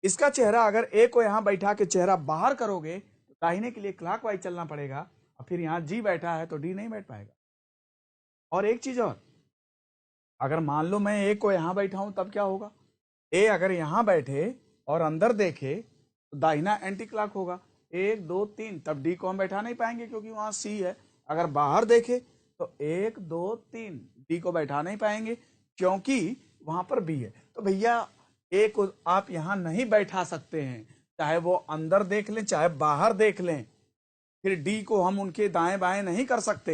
A: इसका चेहरा अगर ए को यहां बैठा के चेहरा बाहर करोगे तो दाहिने के लिए क्लॉकवाइज चलना पड़ेगा, और फिर यहां जी बैठा है तो डी नहीं बैठ पाएगा। और एक चीज और, अगर मान लो मैं ए को यहां बैठा हूं तब क्या होगा? ए अगर यहां बैठे और अंदर देखे तो दाहिना एंटी क्लॉक होगा, 1 2 3, तब डी को हम बैठा नहीं पाएंगे क्योंकि वहां सी है। अगर बाहर देखे तो 1 2 3, डी को बैठा नहीं पाएंगे क्योंकि वहां पर बी है। तो भैया ए को आप यहां नहीं बैठा सकते हैं, चाहे वो अंदर देख लें चाहे बाहर देख लें, फिर डी को हम उनके दाएं बाएं नहीं कर सकते,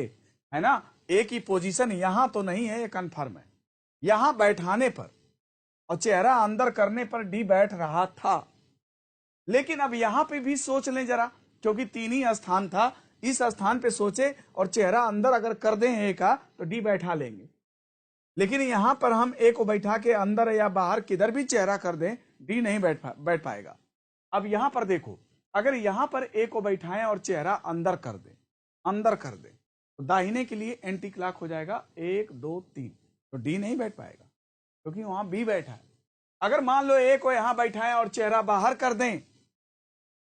A: है ना। ए की पोजीशन यहां तो नहीं है, ये कंफर्म है। यहां बैठाने पर और चेहरा अंदर करने पर डी बैठ रहा था। लेकिन अब यहां पे भी सोच लें जरा, क्योंकि 3 ही स्थान था, इस स्थान पे सोचे और चेहरा अंदर अगर कर दें ए का तो डी बैठा लेंगे, लेकिन यहां पर हम ए को बैठा के अंदर या बाहर किधर भी चेहरा कर दें डी नहीं बैठ पाएगा। अब यहां पर देखो, अगर यहां पर ए को बैठाएं और चेहरा अंदर कर दें तो दाहिने के लिए एंटी क्लॉक हो जाएगा 1 2 3, तो डी नहीं बैठ पाएगा क्योंकि वहां बी बैठा है। अगर मान लो ए को यहां बैठाएं और चेहरा बाहर कर दें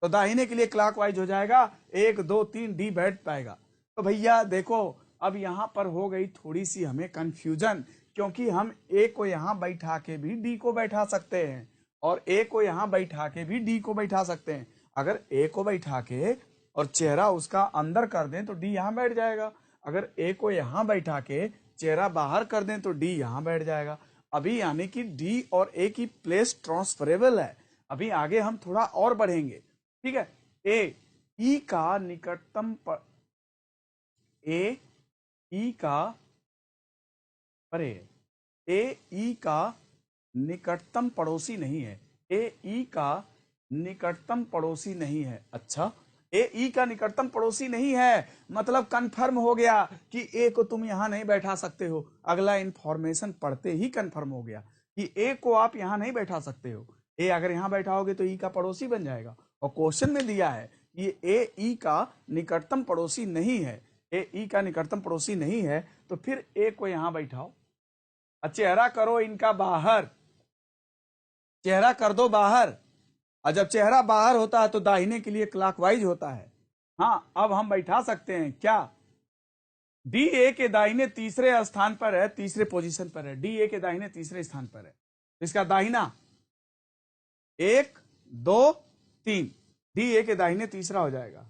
A: तो दाहिने के लिए क्लॉकवाइज हो जाएगा 1 2 3, डी बैठ पाएगा। तो भैया देखो अब यहां पर हो गई थोड़ी सी हमें कंफ्यूजन, क्योंकि हम ए को यहां बैठा के भी डी को बैठा सकते हैं और ए को यहां बैठा के भी डी को बैठा सकते हैं। अगर ए को बैठा के और चेहरा उसका अंदर कर दें तो डी यहां बैठ जाएगा, अगर ए को यहां बैठा के चेहरा बाहर कर दें तो डी यहां बैठ जाएगा। अभी यानी कि डी और ए की प्लेस ट्रांसफरेबल है। अभी आगे हम थोड़ा और बढ़ेंगे, ठीक है। ए ई का निकटतम ए ई का निकटतम पड़ोसी नहीं है। ए ई का निकटतम पड़ोसी नहीं है। अच्छा, ए ई का निकटतम पड़ोसी नहीं है मतलब कंफर्म हो गया कि ए को तुम यहां नहीं बैठा सकते हो। अगला इंफॉर्मेशन पढ़ते ही कंफर्म हो गया कि ए को आप यहां नहीं बैठा सकते हो। ए अगर यहां बैठाओगे तो ई का पड़ोसी बन जाएगा, और क्वेश्चन में दिया है ये ए ई का निकटतम पड़ोसी नहीं है। ए ई का निकटतम पड़ोसी नहीं है तो फिर ए को यहां बैठाओ, चेहरा करो इनका बाहर, चेहरा कर दो बाहर, और जब चेहरा बाहर होता है तो दाहिने के लिए क्लॉकवाइज होता है। हाँ, अब हम बैठा सकते हैं क्या, डी ए के दाहिने तीसरे स्थान पर है, तीसरे पोजीशन पर है, डी ए के दाहिने तीसरे स्थान पर है। इसका दाहिना 1 2 3, डी ए के दाहिने तीसरा हो जाएगा।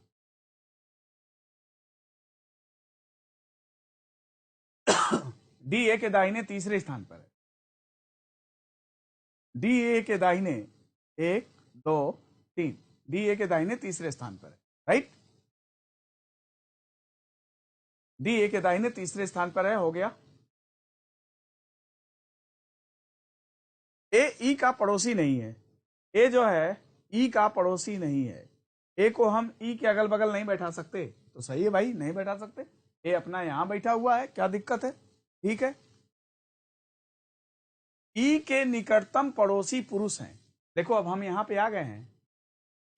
A: डी ए के दाहिने तीसरे स्थान पर है, डी ए के दाहिने 1 2 3, डी ए के दाहिने तीसरे स्थान पर है, राइट। डी ए के दाहिने तीसरे स्थान पर है, हो गया। ए ई का पड़ोसी नहीं है, ए जो है ई का पड़ोसी नहीं है। ए को हम ई के अगल बगल नहीं बैठा सकते, तो सही है भाई, नहीं बैठा सकते। ए अपना यहां बैठा हुआ है, क्या दिक्कत है, ठीक है। ई के निकटतम पड़ोसी पुरुष हैं। देखो अब हम यहां पे आ गए हैं,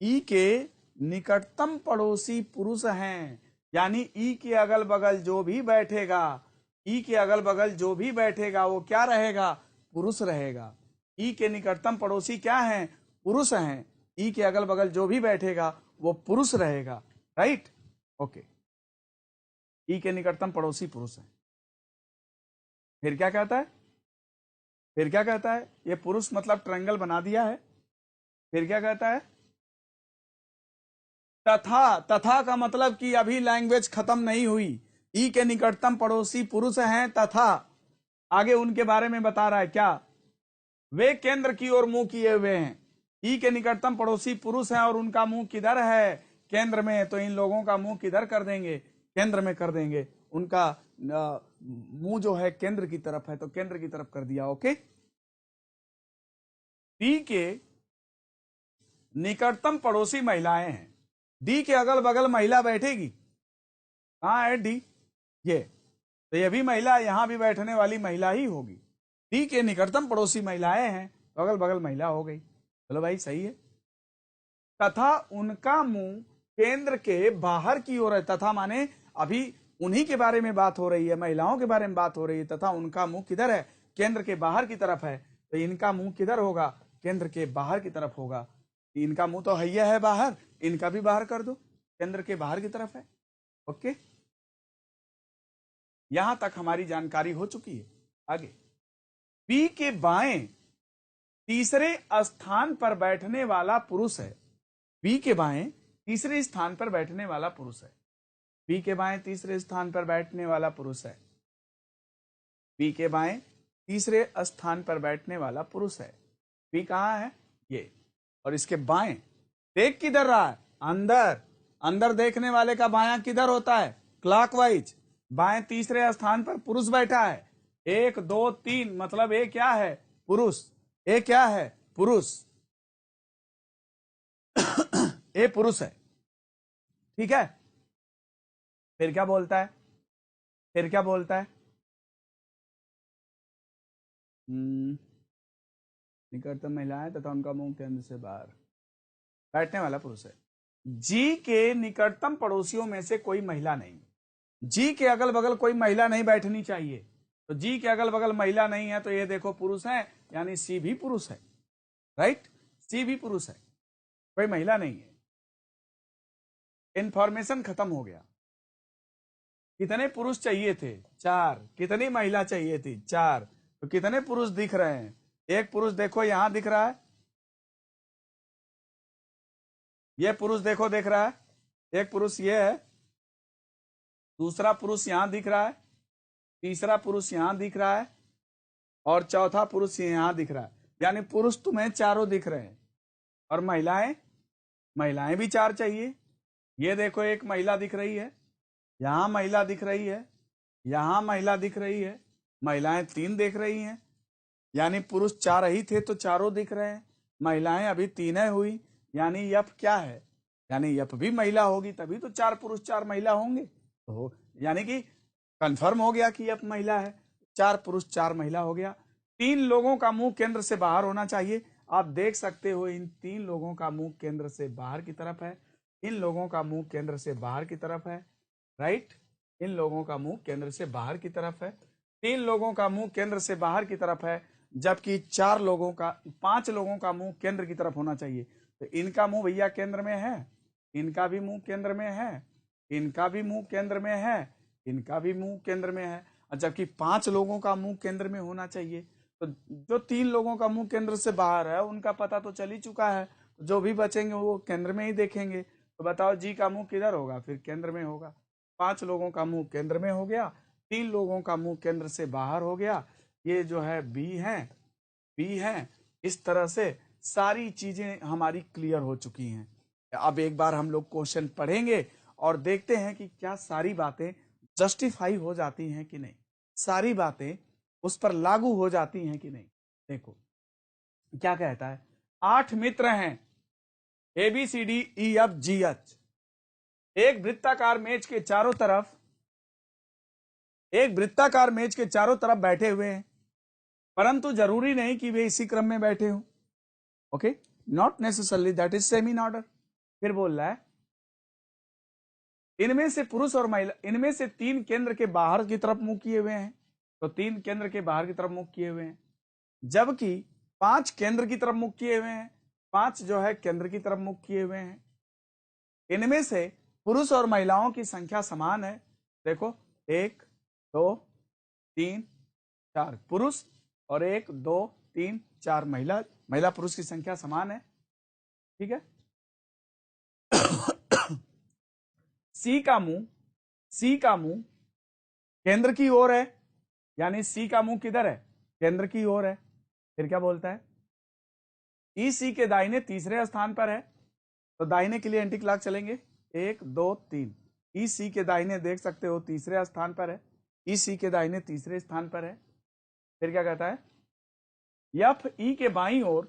A: ई के निकटतम पड़ोसी पुरुष हैं, यानी ई के अगल बगल जो भी बैठेगा, ई के अगल बगल जो भी बैठेगा वो क्या रहेगा, पुरुष रहेगा। ई के निकटतम पड़ोसी क्या हैं, पुरुष हैं। ई के अगल बगल जो भी बैठेगा वो पुरुष रहेगा, राइट, ओके। ई के निकटतम पड़ोसी पुरुष हैं। फिर क्या कहता है, फिर क्या कहता है, ये पुरुष मतलब ट्रायंगल बना दिया है। फिर क्या कहता है, तथा, तथा का मतलब कि अभी लैंग्वेज खत्म नहीं हुई। ई के निकटतम पड़ोसी पुरुष हैं तथा आगे उनके बारे में बता रहा है, क्या, वे केंद्र की ओर मुंह किए हुए हैं। ई के निकटतम पड़ोसी पुरुष हैं और उनका मुंह किधर है, केंद्र में, तो इन लोगों का मुंह किधर कर देंगे, केंद्र में कर देंगे। उनका मुंह जो है केंद्र की तरफ है तो केंद्र की तरफ कर दिया, ओके। डी के निकटतम पड़ोसी महिलाएं हैं। डी के अगल बगल महिला बैठेगी, कहां है डी, ये, तो ये भी महिला, यहां भी बैठने वाली महिला ही होगी। डी के निकटतम पड़ोसी महिलाएं हैं तो अगल बगल महिला हो गई, चलो भाई सही है। तथा उनका मुंह केंद्र के बाहर की ओर है, तथा माने अभी उन्हीं के बारे में बात हो रही है, महिलाओं के बारे में बात हो रही है। तथा उनका मुंह किधर है, केंद्र के बाहर की तरफ है, तो इनका मुंह किधर होगा, केंद्र के बाहर की तरफ होगा। इनका मुंह तो हैया है बाहर, इनका भी बाहर कर दो, केंद्र के बाहर की तरफ है, ओके। यहां तक हमारी जानकारी हो चुकी है। आगे, बी के बाएं तीसरे स्थान पर बैठने वाला पुरुष है। बी के बाएं तीसरे स्थान पर बैठने वाला पुरुष है। बी के बाएं तीसरे स्थान पर बैठने वाला पुरुष है। बी के बाएं तीसरे स्थान पर बैठने वाला पुरुष है। बी कहां है, ये, और इसके बाएं देख किधर रहा है, अंदर। अंदर देखने वाले का बायां किधर होता है, क्लॉकवाइज। बाएं तीसरे स्थान पर पुरुष बैठा है, 1 2 3, मतलब ए क्या है, पुरुष। ए क्या है, पुरुष। ए पुरुष है, ठीक है। फिर क्या बोलता है, फिर क्या बोलता है, निकटतम महिलाएं तथा उनका मुंह केंद्र से बाहर बैठने वाला पुरुष है। जी के निकटतम पड़ोसियों में से कोई महिला नहीं, जी के अगल बगल कोई महिला नहीं बैठनी चाहिए, तो जी के अगल बगल महिला नहीं है तो ये देखो पुरुष है, यानी सी भी पुरुष है, राइट, सी भी पुरुष है, कोई महिला नहीं है। इंफॉर्मेशन खत्म हो गया। कितने पुरुष चाहिए थे, 4, कितनी महिला चाहिए थी, 4, तो कितने पुरुष दिख रहे हैं, एक पुरुष देखो यहां दिख रहा है, ये पुरुष देखो दिख रहा है, एक पुरुष ये है, दूसरा पुरुष यहां दिख रहा है, तीसरा पुरुष यहां दिख रहा है, और चौथा पुरुष यहां दिख रहा है, यानी पुरुष तुम्हें चारों दिख रहे हैं। और महिलाएं, महिलाएं भी 4 चाहिए। ये देखो एक महिला दिख रही है, यहां महिला दिख रही है, यहां महिला दिख रही है, महिलाएं 3 देख रही हैं, यानी पुरुष 4 ही थे तो चारों दिख रहे हैं, महिलाएं अभी 3 हुई, यानी यफ क्या है, यानी यफ भी महिला होगी, तभी तो 4 पुरुष 4 महिला होंगे, तो यानी कि कंफर्म हो गया कि यफ महिला है, 4 पुरुष 4 महिला हो गया। 3 लोगों का मुंह केंद्र से बाहर होना चाहिए। आप देख सकते हो इन 3 लोगों का मुंह केंद्र से बाहर की तरफ है, इन लोगों का मुंह केंद्र से बाहर की तरफ है, राइट, इन लोगों का मुंह केंद्र से बाहर की तरफ है, 3 लोगों का मुंह केंद्र से बाहर की तरफ है, जबकि 5 लोगों का मुंह केंद्र की तरफ होना चाहिए। तो इनका मुंह भैया केंद्र में है, इनका भी मुंह केंद्र में है, इनका भी मुंह केंद्र में है, इनका भी मुंह केंद्र में है, और जबकि 5 लोगों का मुंह केंद्र में होना चाहिए। तो जो 3 लोगों का मुंह केंद्र से बाहर है उनका पता तो चल ही चुका है, जो भी बचेंगे वो केंद्र में ही देखेंगे। तो बताओ जी का मुंह किधर होगा, फिर केंद्र में होगा। 5 लोगों का मुंह केंद्र में हो गया, 3 लोगों का मुंह केंद्र से बाहर हो गया, ये जो है बी है। इस तरह से सारी चीजें हमारी क्लियर हो चुकी हैं। अब एक बार हम लोग क्वेश्चन पढ़ेंगे और देखते हैं कि क्या सारी बातें जस्टिफाई हो जाती हैं कि नहीं, सारी बातें उस पर लागू हो जाती हैं कि नहीं। देखो क्या कहता है, 8 मित्र हैं ABCDEFGH, एक वृत्ताकार मेज के चारों तरफ बैठे हुए हैं, परंतु जरूरी नहीं कि वे इसी क्रम में बैठे हों। Okay, not necessarily that is same in order. फिर बोल रहा है इनमें से पुरुष और महिला, इनमें से 3 केंद्र के बाहर की तरफ मुंह किए हुए हैं, तो 3 केंद्र के बाहर की तरफ मुंह किए हुए हैं, जबकि 5 केंद्र की तरफ मुंह किए हुए हैं, 5 जो है केंद्र की तरफ मुंह किए हुए हैं। इनमें से पुरुष और महिलाओं की संख्या समान है। देखो 1 2 3 4 पुरुष और 1 2 3 4 महिला पुरुष की संख्या समान है, ठीक है। सी का मुंह केंद्र की ओर है, यानी सी का मुंह किधर है, केंद्र की ओर है। फिर क्या बोलता है, ई सी के दाहिने तीसरे स्थान पर है, तो दाहिने के लिए एंटी क्लॉक चलेंगे, 1 2 3, ई सी के दाहिने देख सकते हो तीसरे स्थान पर है, ई सी के दाहिने तीसरे स्थान पर है। फिर क्या कहता है, एफ ई के बाईं ओर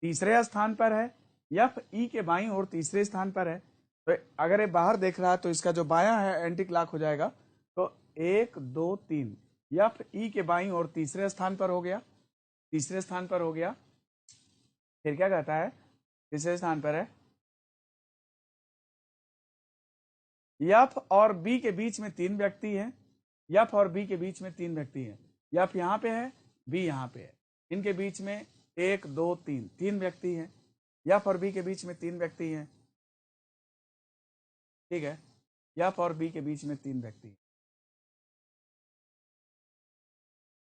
A: तीसरे स्थान पर है, एफ ई के बाईं ओर तीसरे स्थान पर है। तो अगर ये बाहर देख रहा है तो इसका जो बायां है एंटी क्लॉक हो जाएगा, तो 1 2 3 एफ ई के बाईं ओर तीसरे स्थान पर हो गया, तीसरे स्थान पर हो गया। फिर क्या कहता है, तीसरे स्थान पर है, एफ और बी के बीच में 3 व्यक्ति हैं, एफ और बी के बीच में 3 व्यक्ति हैं, एफ यहां पे है, बी यहां पे है, इनके बीच में 1 2 3 3 व्यक्ति हैं, एफ और बी के बीच में 3 व्यक्ति हैं, ठीक है, एफ और बी के बीच में 3 व्यक्ति हैं।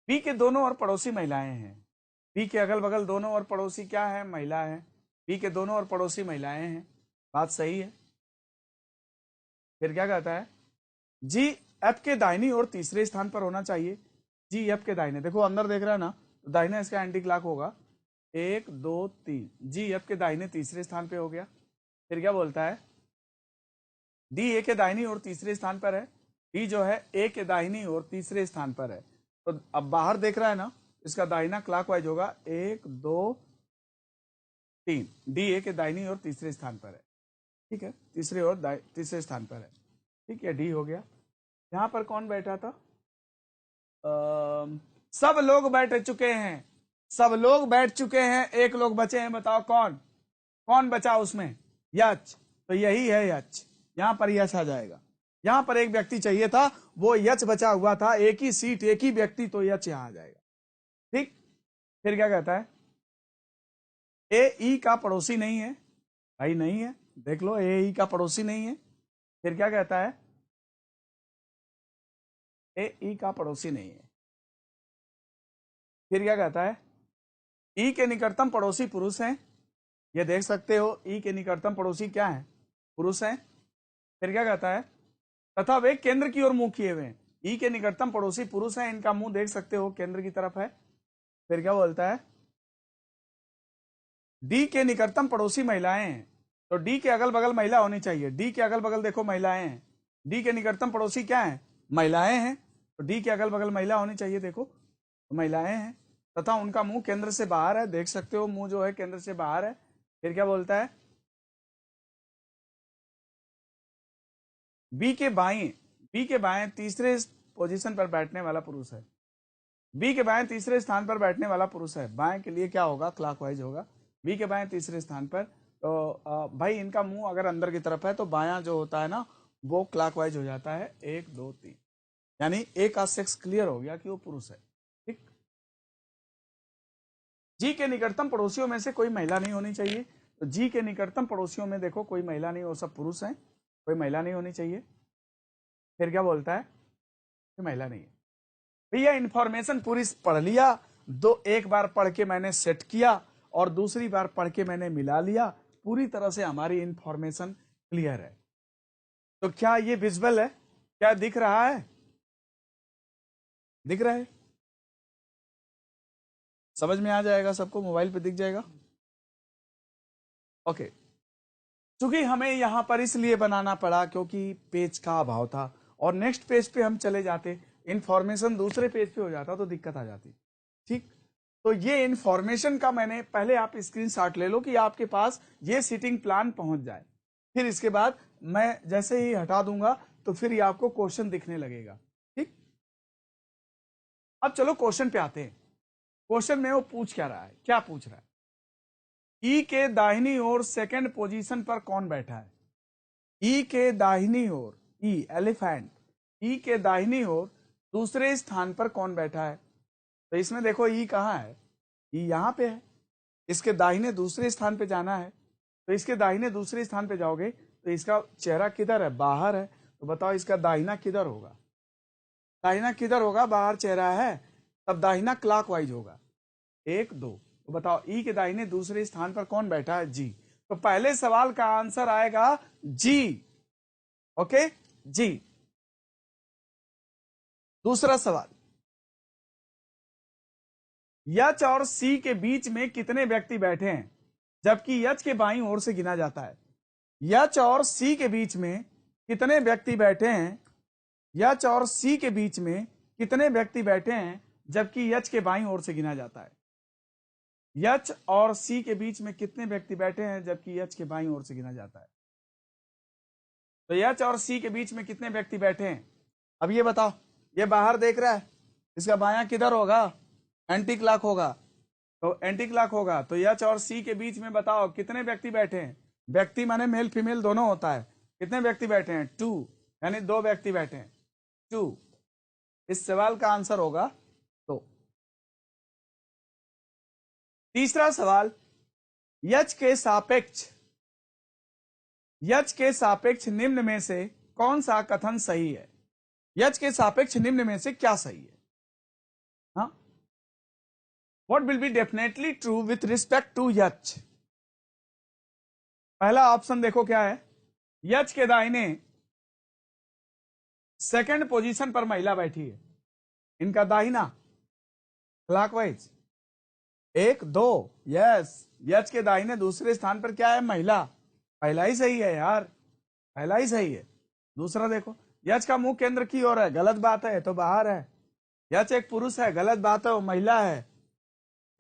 A: बी के दोनों ओर पड़ोसी महिलाएं हैं, बी के अगल बगल दोनों ओर पड़ोसी क्या है, महिला है, बी के दोनों ओर पड़ोसी महिलाएं हैं, बात सही है। फिर क्या कहता है, जी एफ के दाहिनी ओर तीसरे स्थान पर होना चाहिए, जी एफ के दाहिने, देखो अंदर देख रहा है ना, तो दाहिने इसका एंटी क्लॉक होगा, 1 2 3, जी एफ के दाहिने तीसरे स्थान पे हो गया। फिर क्या बोलता है, डी ए के दाहिनी ओर तीसरे स्थान पर है, डी जो है ए के दाहिनी ओर तीसरे स्थान पर है, तो अब बाहर देख रहा है ना, इसका दाहिना क्लॉकवाइज होगा, 1 2 3, डी ए के दाहिनी ओर तीसरे स्थान पर है, ठीक है, तीसरे स्थान पर है। ठीक है, डी हो गया। यहां पर कौन बैठा था? सब लोग बैठ चुके हैं, सब लोग बैठ चुके हैं, एक लोग बचे हैं, बताओ कौन? कौन बचा उसमें? यच। तो यही है यच, यहां पर यच आ जाएगा। यहां पर एक व्यक्ति चाहिए था, वो यच बचा हुआ था, एक ही सीट एक ही व्यक्ति, तो यच यहां आ जाएगा। ठीक, फिर क्या कहता है? ए ई का पड़ोसी नहीं है, भाई नहीं है, देख लो ए ई का पड़ोसी नहीं है। फिर क्या कहता है? ए ई का पड़ोसी नहीं है। फिर क्या कहता है? ई के निकटतम पड़ोसी पुरुष हैं, ये देख सकते हो, ई के निकटतम पड़ोसी क्या है? पुरुष हैं। फिर क्या कहता है? तथा वे केंद्र की ओर मुंह किए हुए हैं। ई के निकटतम पड़ोसी पुरुष हैं, इनका मुंह देख सकते हो केंद्र की तरफ है। फिर क्या बोलता है? डी के निकटतम पड़ोसी महिलाएं हैं, तो डी के अगल बगल महिला होनी चाहिए। डी के अगल बगल देखो महिलाएं हैं, डी के निकटतम पड़ोसी क्या है? महिलाएं हैं, तो डी के अगल बगल महिला होनी चाहिए, देखो तो महिलाएं हैं। तथा उनका मुंह केंद्र से बाहर है, देख सकते हो मुंह जो है केंद्र से बाहर है। फिर क्या बोलता है? बी के बाएं तीसरे पोजीशन पर बैठने वाला पुरुष है। बी के बाएं तीसरे स्थान पर बैठने वाला पुरुष है। बाएं के लिए क्या होगा? क्लॉकवाइज होगा। बी के बाएं तीसरे स्थान पर, तो भाई इनका मुंह अगर अंदर की तरफ है तो बायां जो होता है ना वो क्लॉकवाइज हो जाता है। 1 2 3, यानी ए का सेक्स क्लियर हो गया कि वो पुरुष है। ठीक, जी के निकटतम पड़ोसियों में से कोई महिला नहीं होनी चाहिए, तो जी के निकटतम पड़ोसियों में देखो कोई महिला नहीं, वो सब पुरुष हैं, कोई महिला नहीं होनी चाहिए। फिर क्या बोलता है? कोई महिला नहीं है। भैया इंफॉर्मेशन पूरी पढ़ लिया, एक बार पढ़ के मैंने सेट किया और दूसरी बार पढ़ के मैंने मिला लिया, पूरी तरह से हमारी इंफॉर्मेशन क्लियर है। तो क्या ये विजुअल है? क्या दिख रहा है? दिख रहा है? समझ में आ जाएगा सबको? मोबाइल पे दिख जाएगा? ओके। चूंकि हमें यहां पर इसलिए बनाना पड़ा क्योंकि पेज का अभाव था, और नेक्स्ट पेज पे हम चले जाते, इंफॉर्मेशन दूसरे पेज पे हो जाता तो दिक्कत आ जाती। ठीक, तो ये इंफॉर्मेशन का मैंने पहले, आप स्क्रीनशॉट ले लो कि आपके पास ये सीटिंग प्लान पहुंच जाए। फिर इसके बाद मैं जैसे ही हटा दूंगा तो फिर ये आपको क्वेश्चन दिखने लगेगा। ठीक, अब चलो क्वेश्चन पे आते हैं। क्वेश्चन में वो पूछ क्या रहा है? क्या पूछ रहा है? ई के दाहिनी ओर सेकंड पोजीशन पर कौन बैठा है? ई के दाहिनी ओर, ई एलिफेंट, ई के दाहिनी ओर दूसरे स्थान पर कौन बैठा है? तो इसमें देखो ई कहाँ है? ई यहां पे है, इसके दाहिने दूसरे स्थान पे जाना है, तो इसके दाहिने दूसरे स्थान पे जाओगे तो इसका चेहरा किधर है? बाहर है, तो बताओ इसका दाहिना किधर होगा? दाहिना किधर होगा? बाहर चेहरा है, तब दाहिना क्लॉकवाइज होगा। 1 2, तो बताओ ई के दाहिने दूसरे स्थान पर कौन बैठा है? जी। तो पहले सवाल का आंसर आएगा जी। ओके, जी। दूसरा सवाल, यच और सी के बीच में कितने व्यक्ति बैठे हैं जबकि यच के बाईं ओर से गिना जाता है? यच और सी के बीच में कितने व्यक्ति बैठे हैं? यच और सी के बीच में कितने व्यक्ति बैठे हैं जबकि यच के बाईं ओर से गिना जाता है? यच और सी के बीच में कितने व्यक्ति बैठे हैं जबकि यच के बाईं ओर से गिना जाता है? तो यच और सी के बीच में कितने व्यक्ति बैठे हैं? अब ये बताओ, ये बाहर देख रहा है, इसका बायां किधर होगा? एंटी क्लॉक होगा, तो एंटी क्लॉक होगा, तो यच और सी के बीच में बताओ कितने व्यक्ति बैठे हैं? व्यक्ति माने मेल फीमेल दोनों होता है। कितने व्यक्ति बैठे हैं? 2, यानी 2 व्यक्ति बैठे हैं, 2। इस सवाल का आंसर होगा 2। तीसरा सवाल, यच के सापेक्ष निम्न में से कौन सा कथन सही है? यच के सापेक्ष निम्न में से क्या सही है? हाँ, what will be definitely true with respect to H? पहला ऑप्शन देखो क्या है? यच के दाहिने सेकंड पोजीशन पर महिला बैठी है, इनका दाहिना क्लॉकवाइज। 1 2, यस, यच के दाहिने दूसरे स्थान पर क्या है? महिला। पहला ही सही है यार, पहला ही सही है। दूसरा देखो, यच का मुंह केंद्र की ओर है, गलत बात है, तो बाहर है। यच एक पुरुष है, गलत बात है, वो महिला है।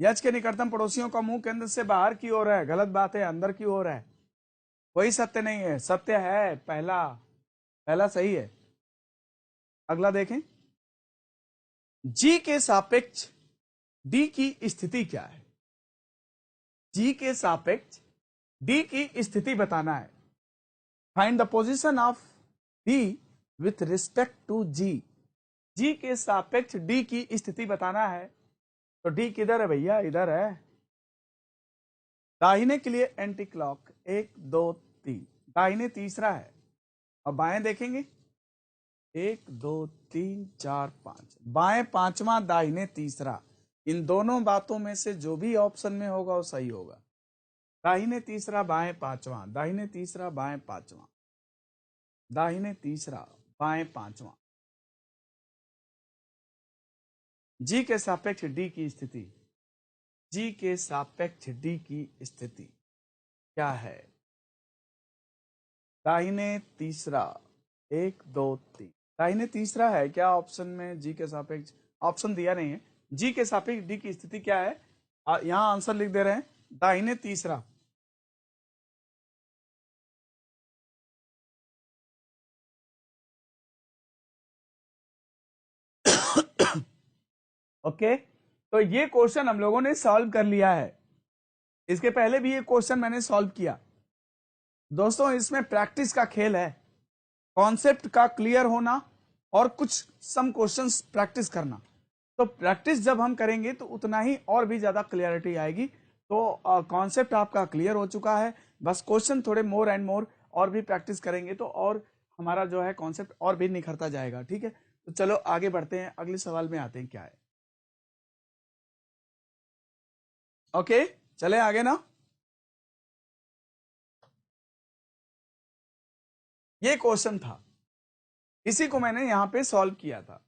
A: यच के निकटतम पड़ोसियों का मुंह केंद्र से बाहर की ओर है, गलत बात है, अंदर की ओर है। कोई सत्य नहीं है, सत्य है पहला। पहला सही है। अगला देखें, जी के सापेक्ष डी की स्थिति क्या है? जी के सापेक्ष डी की स्थिति बताना है। Find the position of D with respect to G. G के सापेक्ष डी की स्थिति बताना है। तो डी किधर है भैया? इधर है। दाहिने के लिए एंटी क्लॉक 1 2 3, दाहिने तीसरा है। और बाएं देखेंगे 1 2 3 4 5, बाएं पांचवा, दाहिने तीसरा। इन दोनों बातों में से जो भी ऑप्शन में होगा वो सही होगा। दाहिने तीसरा बाएं पांचवा, दाहिने तीसरा बाएं पांचवा, दाहिने तीसरा बाएं पांचवा। जी के सापेक्ष डी की स्थिति, जी के सापेक्ष डी की स्थिति क्या है? दाहिने तीसरा 1 2 3, दाहिने तीसरा है क्या ऑप्शन में? जी के सापेक्ष ऑप्शन दिया नहीं है। जी के सापेक्ष डी की स्थिति क्या है? यहां आंसर लिख दे रहे हैं, दाहिने तीसरा। ओके, तो ये क्वेश्चन हम लोगों ने सॉल्व कर लिया है। इसके पहले भी ये क्वेश्चन मैंने सॉल्व किया। दोस्तों, इसमें प्रैक्टिस का खेल है, कॉन्सेप्ट का क्लियर होना और कुछ सम क्वेश्चंस प्रैक्टिस करना। तो प्रैक्टिस जब हम करेंगे तो उतना ही और भी ज्यादा क्लियरिटी आएगी। तो कॉन्सेप्ट आपका क्लियर हो चुका है, बस क्वेश्चन थोड़े मोर एंड मोर और भी प्रैक्टिस करेंगे तो और हमारा जो है कॉन्सेप्ट और भी निखरता जाएगा। ठीक है, तो चलो आगे बढ़ते हैं, अगले सवाल में आते हैं क्या है। ओके, चले आगे ना। ये क्वेश्चन था, इसी को मैंने यहां पे सॉल्व किया था।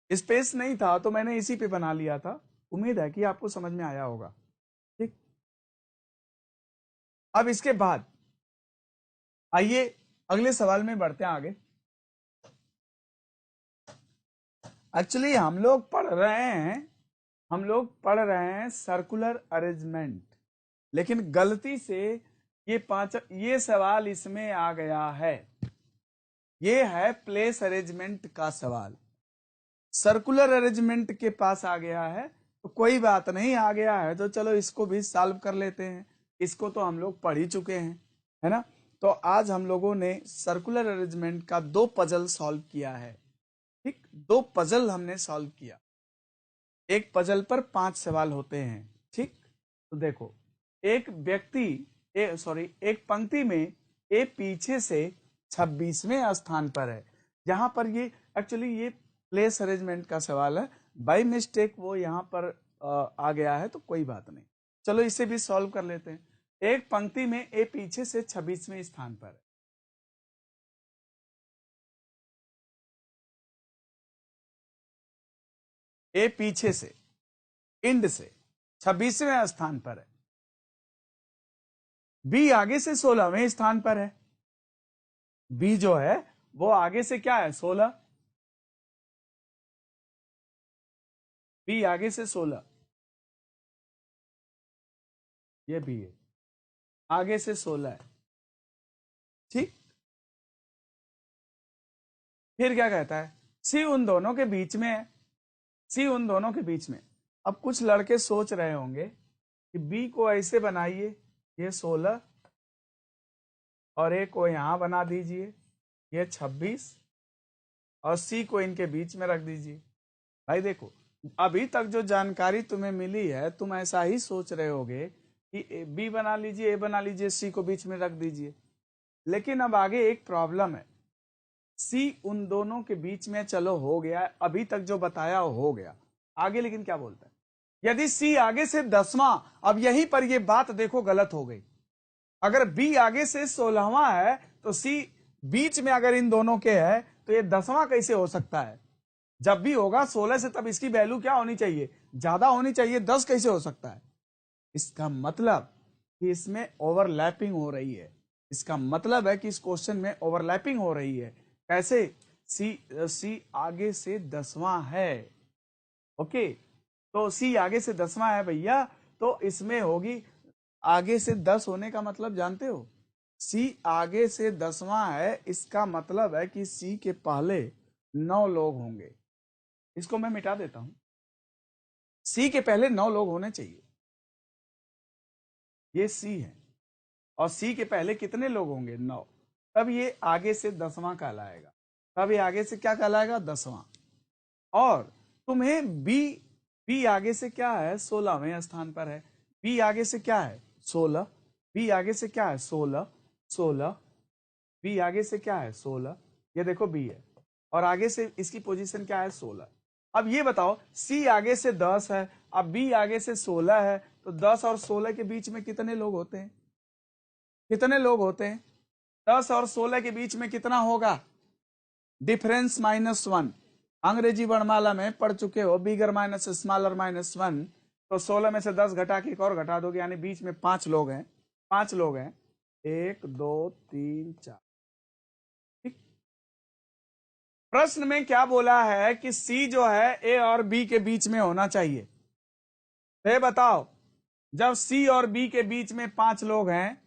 A: स्पेस नहीं था तो मैंने इसी पे बना लिया था। उम्मीद है कि आपको समझ में आया होगा। ठीक, अब इसके बाद आइए अगले सवाल में बढ़ते हैं आगे। एक्चुअली हम लोग पढ़ रहे हैं सर्कुलर अरेंजमेंट, लेकिन गलती से ये सवाल इसमें आ गया है। ये है प्लेस अरेंजमेंट का सवाल, सर्कुलर अरेंजमेंट के पास आ गया है। तो कोई बात नहीं, आ गया है तो चलो इसको भी सॉल्व कर लेते हैं। इसको तो हम लोग पढ़ ही चुके हैं, है ना। तो आज हम लोगों ने सर्कुलर अरेंजमेंट का 2 पजल सॉल्व किया है। ठीक, 2 पजल हमने सॉल्व किया। एक पजल पर 5 सवाल होते हैं। ठीक, तो देखो, एक पंक्ति में ए पीछे से 26वें स्थान पर है। जहां पर ये एक्चुअली ये प्लेस अरेंजमेंट का सवाल है, बाय मिस्टेक वो यहां पर आ गया है, तो कोई बात नहीं। चलो इसे भी सॉल्व कर लेते हैं। एक पंक्ति में ए पीछे से 26वें स्थान पर है। ए पीछे से, इंड से 26वें स्थान पर है। बी आगे से 16वें स्थान पर है। बी जो है वो आगे से क्या है? 16। बी आगे से 16, ये बी है, आगे से 16 है। ठीक, फिर क्या कहता है? सी उन दोनों के बीच में है। सी उन दोनों के बीच में। अब कुछ लड़के सोच रहे होंगे कि बी को ऐसे बनाइए, ये 16, और ए को यहां बना दीजिए, ये 26, और सी को इनके बीच में रख दीजिए। भाई देखो, अभी तक जो जानकारी तुम्हें मिली है, तुम ऐसा ही सोच रहे होगे कि बी बना लीजिए, ए बना लीजिए, सी को बीच में रख दीजिए। लेकिन अब आगे एक प्रॉब्लम है। सी उन दोनों के बीच में चलो हो गया, अभी तक जो बताया हो गया। आगे लेकिन क्या बोलता है? यदि सी आगे से 10वां, अब यहीं पर ये बात देखो गलत हो गई। अगर बी आगे से 16वां है तो सी बीच में अगर इन दोनों के है तो ये 10वां कैसे हो सकता है? जब भी होगा 16 से, तब इसकी वैल्यू क्या होनी चाहिए? ज्यादा होनी चाहिए। 10 कैसे हो सकता है? इसका मतलब कि इसमें ओवरलैपिंग हो रही है। इसका मतलब है कि इस क्वेश्चन में ओवरलैपिंग हो रही है। कैसे? सी आगे से 10वां है। ओके, तो सी आगे से 10वां है भैया, तो इसमें होगी, आगे से 10 होने का मतलब जानते हो? सी आगे से 10वां है, इसका मतलब है कि सी के पहले 9 लोग होंगे। इसको मैं मिटा देता हूं। सी के पहले 9 लोग होने चाहिए। ये सी है और सी के पहले कितने लोग होंगे? 9। तब ये आगे से 10वां कहलाएगा। तब ये आगे से क्या कहलाएगा? 10वां। और तुम्हें बी आगे से क्या है? 16वें स्थान पर है। बी आगे से क्या है? 16। बी आगे से क्या है? 16। बी आगे से क्या है? 16। ये देखो बी है और आगे से इसकी पोजीशन क्या है? 16। अब ये बताओ, सी आगे से 10 है, अब बी आगे से 16 है, तो 10 और 16 के बीच में कितने लोग होते हैं? कितने लोग होते हैं? 10 और 16 के बीच में कितना होगा? डिफरेंस -1। अंग्रेजी वर्णमाला में पढ़ चुके हो, बिगर माइनस स्मॉलर -1। तो 16 में से 10 घटा के एक और घटा दोगे, यानी बीच में 5 लोग हैं। 5 लोग हैं, 1 2 3 4। ठीक। प्रश्न में क्या बोला है कि सी जो है ए और बी के बीच में होना चाहिए। तो ये बताओ, जब सी और बी के बीच में 5 लोग हैं,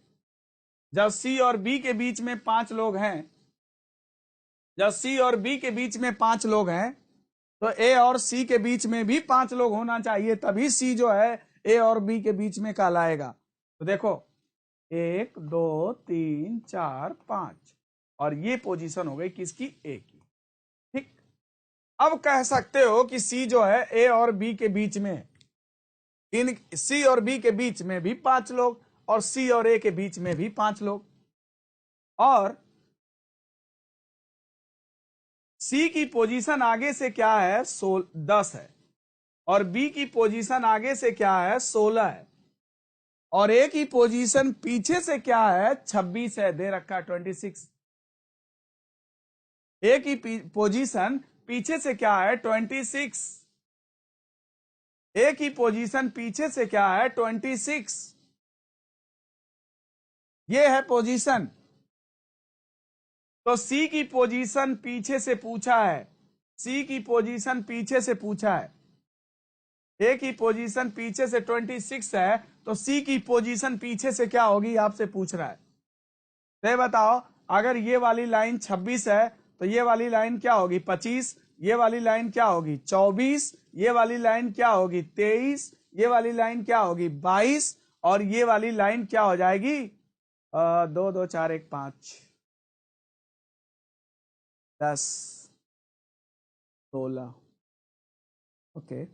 A: जब सी और बी के बीच में 5 लोग हैं, जब सी और बी के बीच में 5 लोग हैं, तो ए और सी के बीच में भी 5 लोग होना चाहिए, तभी सी जो है ए और बी के बीच में कहलाएगा। तो देखो 1 2 3 4 5, और ये पोजीशन हो गई किसकी? ए की। ठीक। अब कह सकते हो कि सी जो है ए और बी के बीच में, इन सी और बी के बीच में भी 5 लोग, और सी और ए के बीच में भी 5 लोग, और सी की पोजीशन आगे से क्या है? 10 है, और बी की पोजीशन आगे से क्या है? 16 है, और ए की पोजीशन पीछे से क्या है? 26 है, दे रखा है 26। ए की पोजीशन पीछे से क्या है? 26। ए की पोजीशन पीछे से क्या है? 26। ये है पोजीशन। तो सी की पोजीशन पीछे से पूछा है, सी की पोजीशन पीछे से पूछा है। ए की पोजीशन पीछे से 26 है, तो सी की पोजीशन पीछे से क्या होगी आपसे पूछ रहा है। तो बताओ, अगर ये वाली लाइन 26 है, तो ये वाली लाइन क्या होगी? 25। ये वाली लाइन क्या होगी? 24। ये वाली लाइन क्या होगी? 23। ये वाली लाइन क्या होगी? 22। और ये वाली लाइन क्या हो जाएगी? 2 2 4 1 5 10 16। ओके,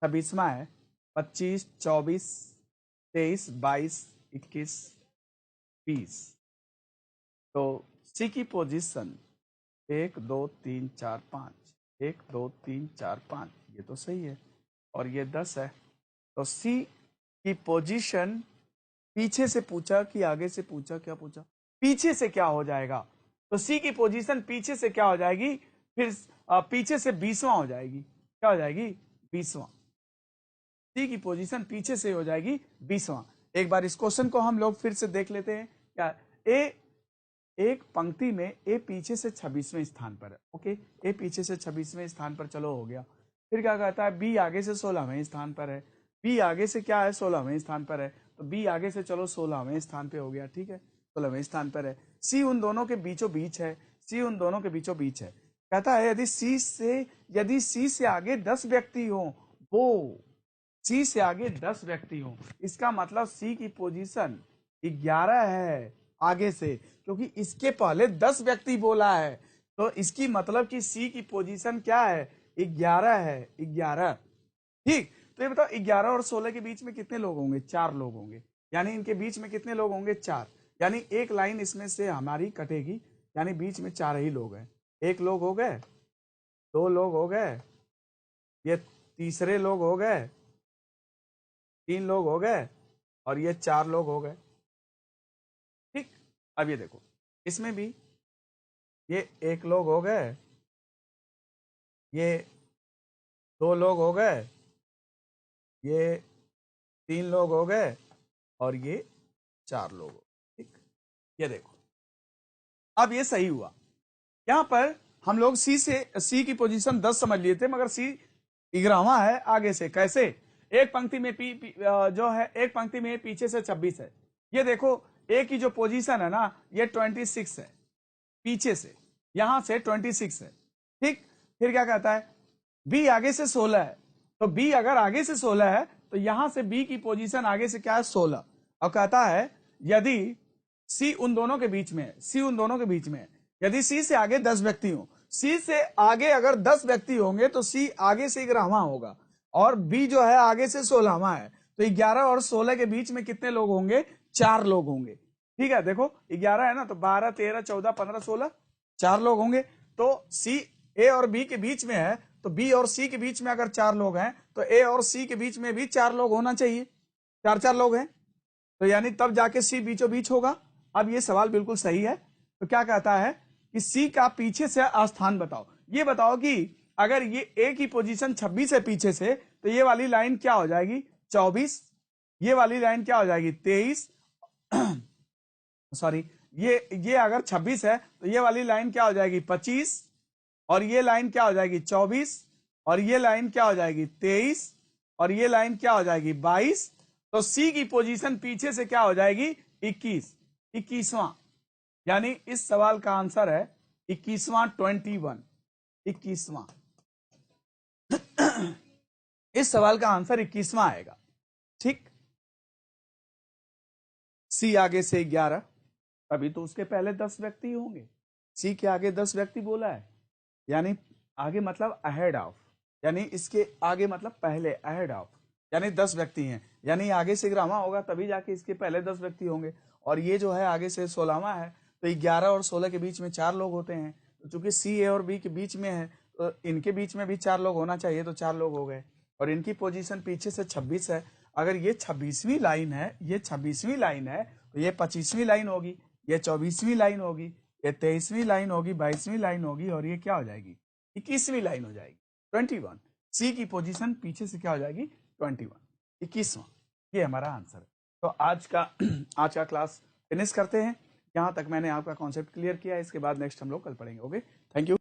A: 26वां है। 25 24 23 22 21 20। तो सी की पोजीशन 1 2 3 4 5, 1 2 3 4 5, ये तो सही है, और ये 10 है। तो सी की पोजीशन पीछे से पूछा कि आगे से पूछा? क्या पूछा? पीछे से क्या हो जाएगा? तो सी की पोजीशन पीछे से क्या हो जाएगी? फिर पीछे से 20वां हो जाएगी। क्या हो जाएगी? 20वां। सी की पोजीशन पीछे से हो जाएगी 20वां। एक बार इस क्वेश्चन को हम लोग फिर से देख लेते हैं। क्या ए एक पंक्ति में ए पीछे से 26वें स्थान पर है। ओके, ए पीछे से 26वें स्थान पर, चलो हो गया। फिर क्या कहता है? बी आगे से 16वें स्थान पर है। बी आगे से क्या है? 16वें स्थान पर है। तो बी आगे से चलो 16वें स्थान पे हो गया। ठीक है, 16वें स्थान पर है। सी उन दोनों के बीचों बीच है। सी उन दोनों के बीचों बीच है। कहता है यदि सी से आगे 10 व्यक्ति हो, वो सी से आगे 10 व्यक्ति हो, इसका मतलब सी की पोजीशन 11 है आगे से, क्योंकि इसके पहले 10 व्यक्ति बोला है। तो इसकी मतलब कि सी की पोजीशन क्या है? 11 है। 11। ठीक। तो ये बताओ, 11 और 16 के बीच में कितने लोग होंगे? 4 लोग होंगे। यानी इनके बीच में कितने लोग होंगे? 4। यानी एक लाइन इसमें से हमारी कटेगी, यानी बीच में 4 ही लोग हैं। 1 लोग हो गए, 2 लोग हो गए, ये तीसरे लोग हो गए, 3 लोग हो गए, और ये 4 लोग हो गए। ठीक। अब ये देखो, इसमें भी ये 1 लोग हो गए, ये 2 लोग हो गए, ये 3 लोग हो गए, और ये 4 लोग हो। ठीक। ये देखो, अब ये सही हुआ। यहां पर हम लोग सी की पोजीशन 10 समझ लिए थे, मगर सी 11वां है आगे से। कैसे? एक पंक्ति में जो है, एक पंक्ति में पीछे से 26 है। ये देखो, ए की जो पोजीशन है ना ये 26 है, पीछे से यहां से 26 है, ठीक। फिर क्या कहता है, बी आगे से 16 है, तो बी अगर आगे से 16 है तो यहां से बी की पोजीशन आगे से क्या है 16, और कहता है यदि सी उन दोनों के बीच में है, सी उन दोनों के बीच में है, यदि सी से आगे 10 व्यक्ति हो, सी से आगे अगर 10 व्यक्ति होंगे तो सी आगे से 11वां होगा, और बी जो है आगे से 16वां है, तो 11 और 16 के बीच में कितने लोग होंगे, 4 लोग होंगे, ठीक है। देखो 11 है ना, तो 12 13 14 15 16, 4 लोग होंगे। तो सी ए और बी के बीच में है, तो बी और सी के बीच में अगर 4 लोग हैं तो ए और सी के बीच में भी 4 लोग होना चाहिए, 4 लोग हैं, तो यानी तब जाके सी बीचों बीच होगा। अब ये सवाल बिल्कुल सही है। तो क्या कहता है कि सी का पीछे से स्थान बताओ। ये बताओ कि अगर ये ए की पोजीशन 26 है पीछे से, तो ये वाली लाइन क्या हो जाएगी 24, ये वाली लाइन क्या हो जाएगी 23, सॉरी ये अगर 26 है तो ये वाली लाइन क्या हो जाएगी 25, और ये लाइन क्या हो जाएगी 24, और ये लाइन क्या हो जाएगी 23, और ये लाइन क्या हो जाएगी 22। तो सी की पोजीशन पीछे से क्या हो जाएगी 21वां, यानी इस सवाल का आंसर है 21वां, 21वां। इस सवाल का आंसर 21वां आएगा, ठीक। सी आगे से 11, तभी तो उसके पहले 10 व्यक्ति होंगे, सी के आगे 10 व्यक्ति बोला है, यानी आगे मतलब अहेड ऑफ, यानी इसके आगे मतलब पहले, अहेड ऑफ यानी 10 व्यक्ति हैं, यानी आगे से 11वां होगा तभी जाके इसके पहले 10 व्यक्ति होंगे, और ये जो है आगे से 16वां है, तो 11 और 16 के बीच में 4 लोग होते हैं, तो चूंकि सी ए और बी के बीच में है तो इनके बीच में भी 4 लोग होना चाहिए, तो 4 लोग हो गए, और इनकी पोजीशन पीछे से 26 है। अगर ये 26वीं लाइन है, ये 26वीं लाइन है, तो ये 25वीं लाइन होगी, ये 24वीं लाइन होगी, ये 23वीं लाइन होगी, 22वीं लाइन होगी, और ये क्या हो जाएगी 21वीं लाइन हो जाएगी 21। सी की पोजीशन पीछे से क्या हो जाएगी 21, 21वां। ये हमारा आंसर है। तो आज का क्लास फिनिश करते हैं। यहाँ तक मैंने आपका कॉन्सेप्ट क्लियर किया, इसके बाद नेक्स्ट हम लोग कल पढ़ेंगे। Okay, thank you.